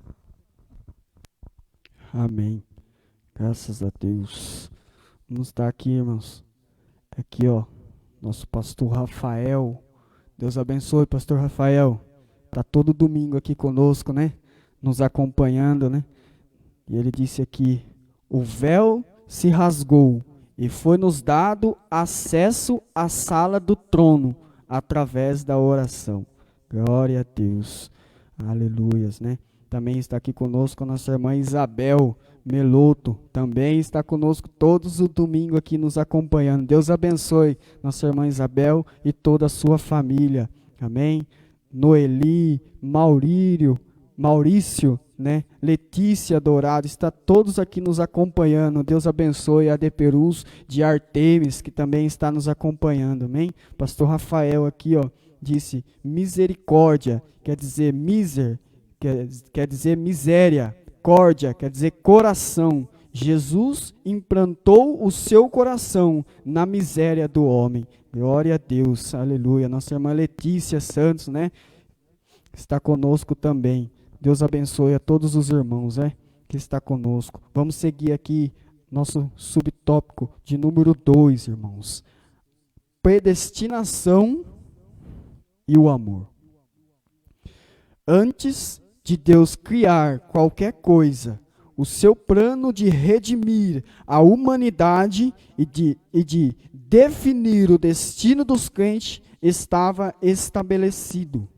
Amém. Graças a Deus. Vamos estar aqui, irmãos. Aqui, ó, nosso pastor Rafael. Deus abençoe, pastor Rafael. Está todo domingo aqui conosco, né? Nos acompanhando, né? E ele disse aqui: o véu se rasgou e foi-nos dado acesso à sala do trono através da oração. Glória a Deus. Aleluias, né? Também está aqui conosco a nossa irmã Isabel Meloto. Também está conosco todos os domingos aqui nos acompanhando. Deus abençoe nossa irmã Isabel e toda a sua família. Amém? Noeli, Maurício, né? Letícia Dourado, está todos aqui nos acompanhando. Deus abençoe a Deperus de Artemis, que também está nos acompanhando. Amém? Pastor Rafael aqui, ó, disse misericórdia, quer dizer quer dizer miséria, córdia, quer dizer coração. Jesus implantou o seu coração na miséria do homem. Glória a Deus, aleluia. Nossa irmã Letícia Santos, né, está conosco também. Deus abençoe a todos os irmãos, né, que está conosco. Vamos seguir aqui nosso subtópico de número 2, irmãos. Predestinação e o amor. Antes de Deus criar qualquer coisa, o seu plano de redimir a humanidade e de definir o destino dos crentes estava estabelecido.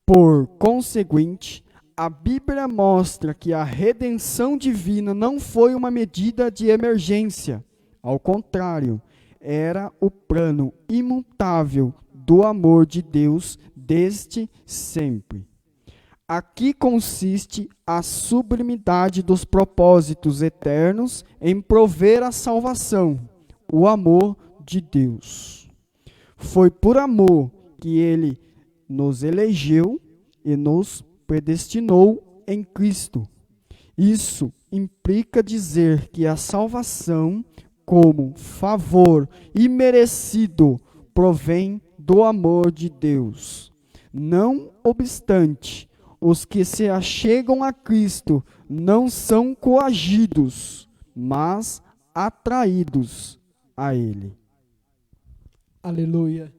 Por conseguinte, a Bíblia mostra que a redenção divina não foi uma medida de emergência. Ao contrário, era o plano imutável do amor de Deus desde sempre. Aqui consiste a sublimidade dos propósitos eternos em prover a salvação, o amor de Deus. Foi por amor que Ele nos elegeu e nos predestinou em Cristo. Isso implica dizer que a salvação, como favor imerecido, provém do amor de Deus. Não obstante, os que se achegam a Cristo não são coagidos, mas atraídos a Ele. Aleluia.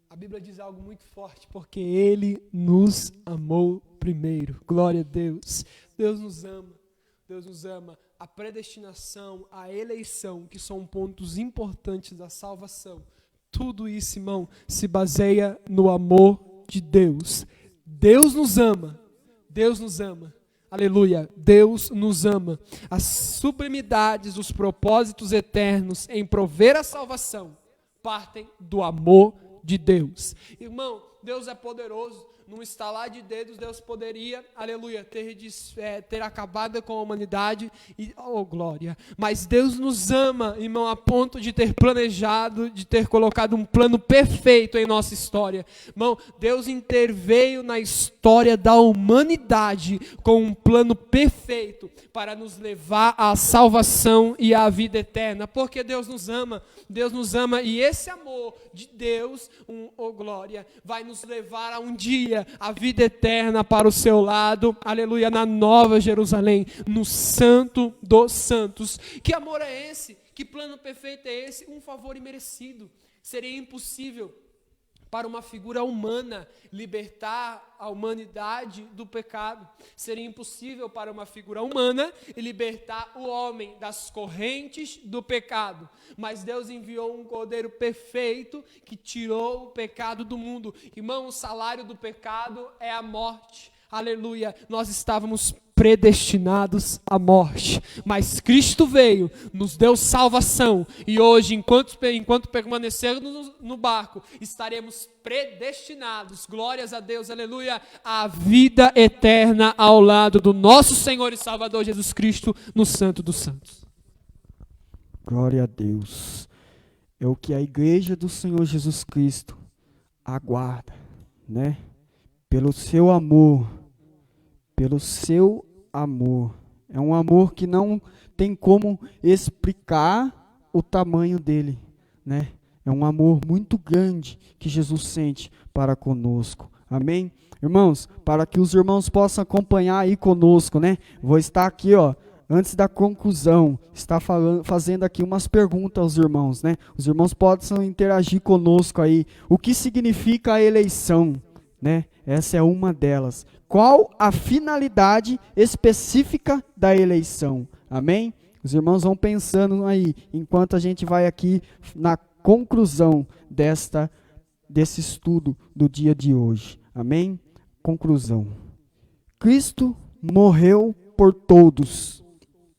A Bíblia diz algo muito forte, porque Ele nos amou primeiro. Glória a Deus. Deus nos ama. Deus nos ama. A predestinação, a eleição, que são pontos importantes da salvação. Tudo isso, irmão, se baseia no amor de Deus. Deus nos ama. Deus nos ama. Aleluia. Deus nos ama. As sublimidades, os propósitos eternos em prover a salvação partem do amor de Deus. Irmão, Deus é poderoso. Num estalar de dedos, Deus poderia, aleluia, ter acabado com a humanidade, e, oh glória, mas Deus nos ama, irmão, a ponto de ter planejado, de ter colocado um plano perfeito em nossa história. Irmão, Deus interveio na história da humanidade com um plano perfeito para nos levar à salvação e à vida eterna, porque Deus nos ama, e esse amor de Deus, oh glória, vai nos levar a um dia a vida eterna para o seu lado, aleluia, na Nova Jerusalém, no Santo dos Santos. Que amor é esse? Que plano perfeito é esse? Um favor imerecido. Seria impossível para uma figura humana libertar a humanidade do pecado. Seria impossível para uma figura humana libertar o homem das correntes do pecado. Mas Deus enviou um Cordeiro perfeito que tirou o pecado do mundo. Irmão, o salário do pecado é a morte. Aleluia, nós estávamos predestinados à morte, mas Cristo veio, nos deu salvação, e hoje, enquanto permanecermos no barco, estaremos predestinados, glórias a Deus, aleluia, à vida eterna ao lado do nosso Senhor e Salvador Jesus Cristo, no Santo dos Santos. Glória a Deus. É o que a igreja do Senhor Jesus Cristo aguarda, né? Pelo seu amor, é um amor que não tem como explicar o tamanho dele, né? É um amor muito grande que Jesus sente para conosco, amém? Irmãos, para que os irmãos possam acompanhar aí conosco, né? Vou estar aqui, antes da conclusão, fazendo aqui umas perguntas aos irmãos, né? Os irmãos possam interagir conosco aí. O que significa a eleição, né? Essa é uma delas. Qual a finalidade específica da eleição? Amém? Os irmãos vão pensando aí, enquanto a gente vai aqui na conclusão desse estudo do dia de hoje. Amém? Conclusão. Cristo morreu por todos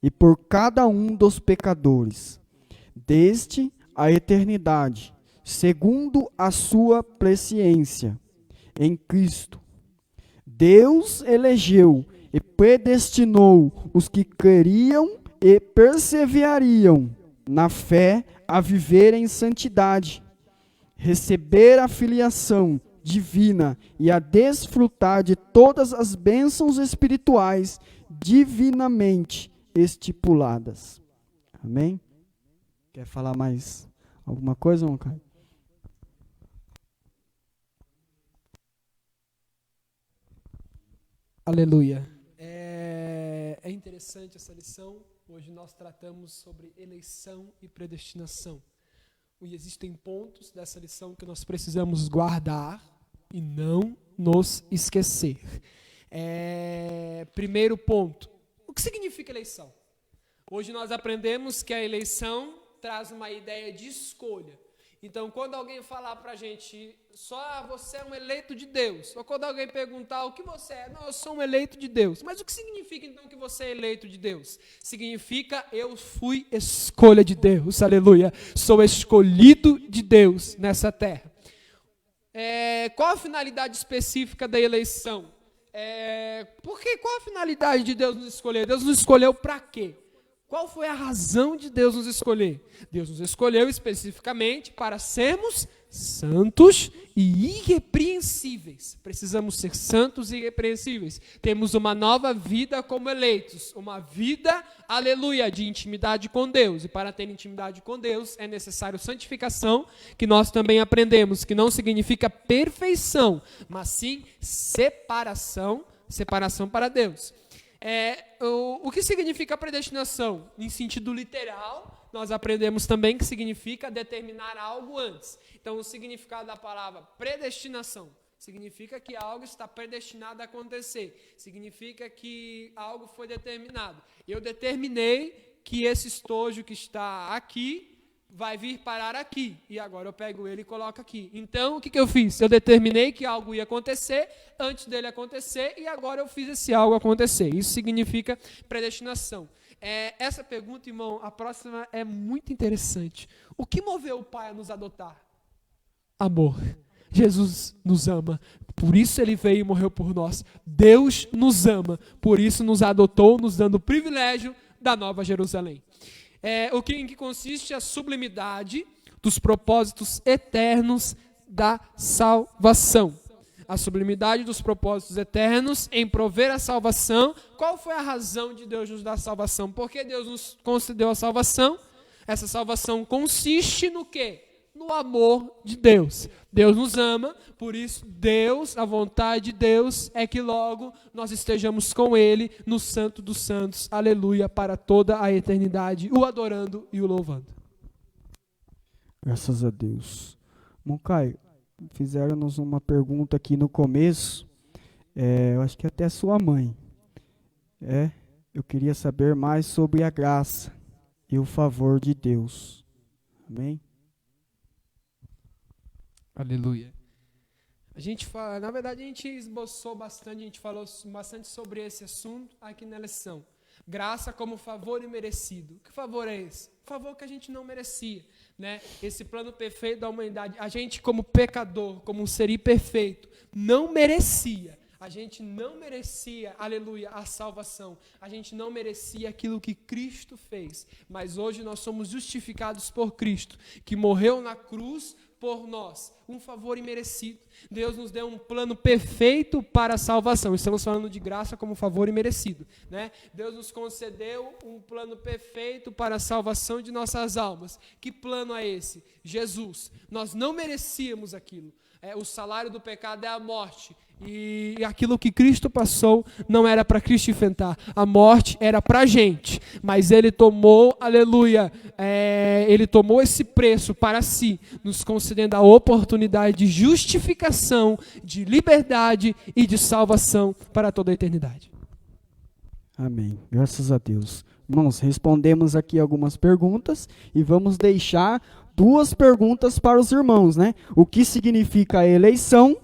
e por cada um dos pecadores, desde a eternidade, segundo a sua presciência. Em Cristo, Deus elegeu e predestinou os que creriam e perseverariam na fé a viver em santidade, receber a filiação divina e a desfrutar de todas as bênçãos espirituais divinamente estipuladas. Amém? Quer falar mais alguma coisa, irmão Caio? Aleluia. É interessante essa lição. Hoje nós tratamos sobre eleição e predestinação. E existem pontos dessa lição que nós precisamos guardar e não nos esquecer. Primeiro ponto, o que significa eleição? Hoje nós aprendemos que a eleição traz uma ideia de escolha. Então, quando alguém falar para a gente, só você é um eleito de Deus, ou quando alguém perguntar o que você é, não, eu sou um eleito de Deus. Mas o que significa então que você é eleito de Deus? Significa eu fui escolha de Deus, aleluia. Sou escolhido de Deus nessa terra. Qual a finalidade específica da eleição? Qual a finalidade de Deus nos escolher? Deus nos escolheu para quê? Qual foi a razão de Deus nos escolher? Deus nos escolheu especificamente para sermos santos e irrepreensíveis. Precisamos ser santos e irrepreensíveis. Temos uma nova vida como eleitos, uma vida, aleluia, de intimidade com Deus. E para ter intimidade com Deus é necessário santificação, que nós também aprendemos, que não significa perfeição, mas sim separação para Deus. O que significa predestinação? Em sentido literal, nós aprendemos também que significa determinar algo antes. Então, o significado da palavra predestinação significa que algo está predestinado a acontecer. Significa que algo foi determinado. Eu determinei que esse estojo que está aqui vai vir parar aqui, e agora eu pego ele e coloco aqui. Então, o que eu fiz? Eu determinei que algo ia acontecer antes dele acontecer, e agora eu fiz esse algo acontecer. Isso significa predestinação. Essa pergunta, irmão, a próxima é muito interessante. O que moveu o Pai a nos adotar? Amor. Jesus nos ama, por isso Ele veio e morreu por nós. Deus nos ama, por isso nos adotou, nos dando o privilégio da Nova Jerusalém. Em que consiste a sublimidade dos propósitos eternos da salvação. A sublimidade dos propósitos eternos em prover a salvação. Qual foi a razão de Deus nos dar a salvação? Por que Deus nos concedeu a salvação? Essa salvação consiste no quê? No amor de Deus. Deus nos ama, por isso Deus, a vontade de Deus é que logo nós estejamos com Ele no Santo dos Santos, aleluia, para toda a eternidade, o adorando e o louvando. Graças a Deus. Moncaio, fizeram-nos uma pergunta aqui no começo, eu acho que até sua mãe. Eu queria saber mais sobre a graça e o favor de Deus. Amém? Aleluia. Na verdade, a gente esboçou bastante, a gente falou bastante sobre esse assunto aqui na lição. Graça como favor imerecido. Que favor é esse? Favor que a gente não merecia, né? Esse plano perfeito da humanidade. A gente, como pecador, como um ser imperfeito, não merecia. A gente não merecia, aleluia, a salvação. A gente não merecia aquilo que Cristo fez. Mas hoje nós somos justificados por Cristo, que morreu na cruz por nós, um favor imerecido. Deus nos deu um plano perfeito para a salvação. Estamos falando de graça como favor imerecido, né? Deus nos concedeu um plano perfeito para a salvação de nossas almas. Que plano é esse? Jesus. Nós não merecíamos aquilo. O salário do pecado é a morte. E aquilo que Cristo passou não era para Cristo enfrentar. A morte era para a gente. Mas Ele tomou, aleluia, Ele tomou esse preço para si, nos concedendo a oportunidade de justificação, de liberdade e de salvação para toda a eternidade. Amém. Graças a Deus. Irmãos, respondemos aqui algumas perguntas e vamos deixar 2 perguntas para os irmãos, né? O que significa a eleição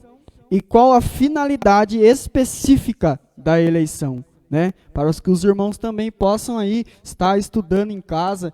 e qual a finalidade específica da eleição, né? Para que os irmãos também possam aí estar estudando em casa,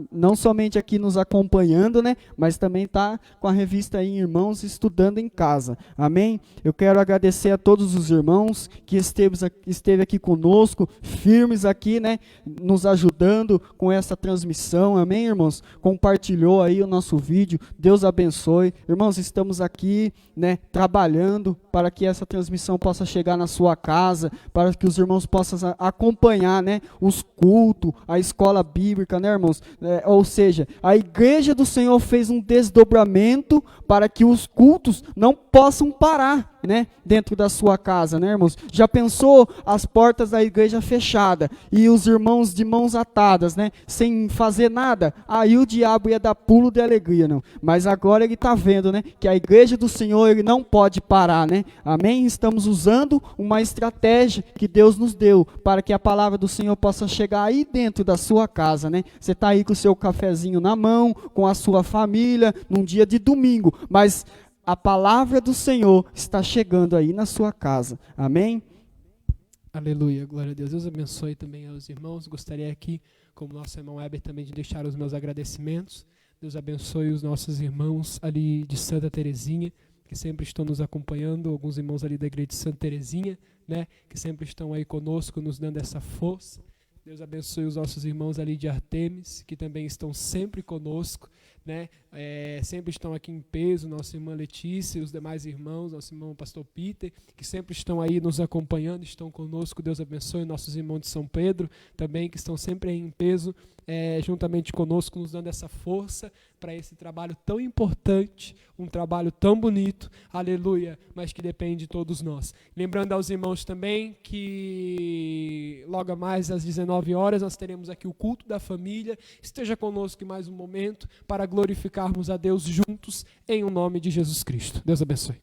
não somente aqui nos acompanhando, né? Mas também tá com a revista aí, Irmãos Estudando em Casa. Amém? Eu quero agradecer a todos os irmãos que esteve aqui conosco, firmes aqui, né? Nos ajudando com essa transmissão. Amém, irmãos? Compartilhou aí o nosso vídeo. Deus abençoe. Irmãos, estamos aqui, né? Trabalhando para que essa transmissão possa chegar na sua casa, para que os irmãos possam acompanhar, né, os cultos, a escola bíblica, né, irmãos? Ou seja, a igreja do Senhor fez um desdobramento para que os cultos não possam parar, né, dentro da sua casa, né, irmãos? Já pensou as portas da igreja fechadas e os irmãos de mãos atadas, né, sem fazer nada? Aí o diabo ia dar pulo de alegria, não. Mas agora ele está vendo, né, que a igreja do Senhor ele não pode parar, né? Amém? Estamos usando uma estratégia que Deus nos deu para que a palavra do Senhor possa chegar aí dentro da sua casa, né? Você está aí com o seu cafezinho na mão, com a sua família, num dia de domingo, mas a palavra do Senhor está chegando aí na sua casa. Amém? Aleluia, glória a Deus. Deus abençoe também aos irmãos. Gostaria aqui, como nosso irmão Weber, também de deixar os meus agradecimentos. Deus abençoe os nossos irmãos ali de Santa Terezinha, que sempre estão nos acompanhando, alguns irmãos ali da igreja de Santa Terezinha, né, que sempre estão aí conosco, nos dando essa força. Deus abençoe os nossos irmãos ali de Artemis, que também estão sempre conosco, né, sempre estão aqui em peso, nossa irmã Letícia, os demais irmãos, nosso irmão pastor Peter, que sempre estão aí nos acompanhando, estão conosco. Deus abençoe nossos irmãos de São Pedro, também, que estão sempre aí em peso, juntamente conosco, nos dando essa força para esse trabalho tão importante, um trabalho tão bonito, aleluia, mas que depende de todos nós. Lembrando aos irmãos também que logo mais às 19 horas nós teremos aqui o culto da família. Esteja conosco em mais um momento para glorificarmos a Deus juntos em o nome de Jesus Cristo. Deus abençoe.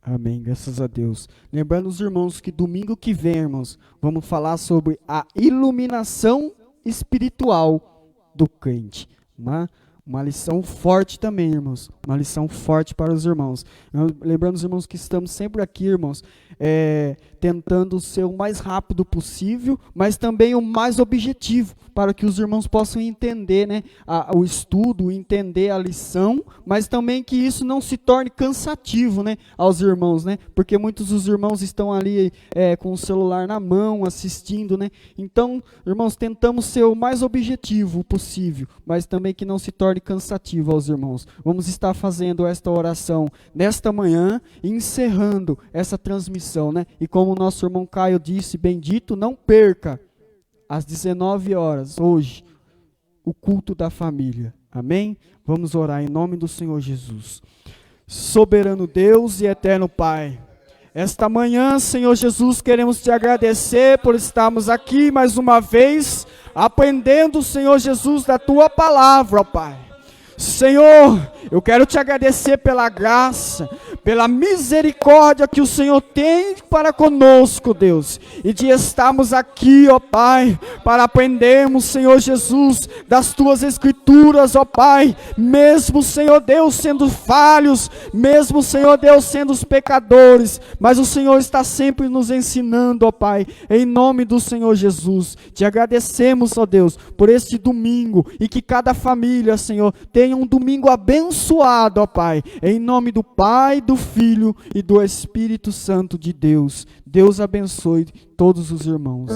Amém, graças a Deus. Lembrando os irmãos que domingo que vem, irmãos, vamos falar sobre a iluminação espiritual do crente. Uma lição forte também, irmãos. Uma lição forte para os irmãos. Lembrando os irmãos que estamos sempre aqui, irmãos, tentando ser o mais rápido possível, mas também o mais objetivo, para que os irmãos possam entender, né, o estudo, entender a lição, mas também que isso não se torne cansativo, né, aos irmãos, né, porque muitos dos irmãos estão ali com o celular na mão, assistindo, né. Então, irmãos, tentamos ser o mais objetivo possível, mas também que não se torne cansativo aos irmãos. Vamos estar fazendo esta oração nesta manhã, encerrando essa transmissão, né? E como o nosso irmão Caio disse, bendito, não perca às 19 horas, hoje, o culto da família. Amém? Vamos orar em nome do Senhor Jesus. Soberano Deus e eterno Pai, esta manhã, Senhor Jesus, queremos te agradecer por estarmos aqui mais uma vez, aprendendo, Senhor Jesus, da tua palavra, ó Pai. Senhor, eu quero te agradecer pela graça, pela misericórdia que o Senhor tem para conosco, Deus, e de estarmos aqui, ó Pai, para aprendermos, Senhor Jesus, das tuas escrituras, ó Pai, mesmo, Senhor Deus, sendo falhos, mesmo, Senhor Deus, sendo os pecadores, mas o Senhor está sempre nos ensinando, ó Pai, em nome do Senhor Jesus. Te agradecemos, ó Deus, por este domingo, e que cada família, Senhor, tenha um domingo abençoado, ó Pai, em nome do Pai, do Filho e do Espírito Santo de Deus. Deus abençoe todos os irmãos.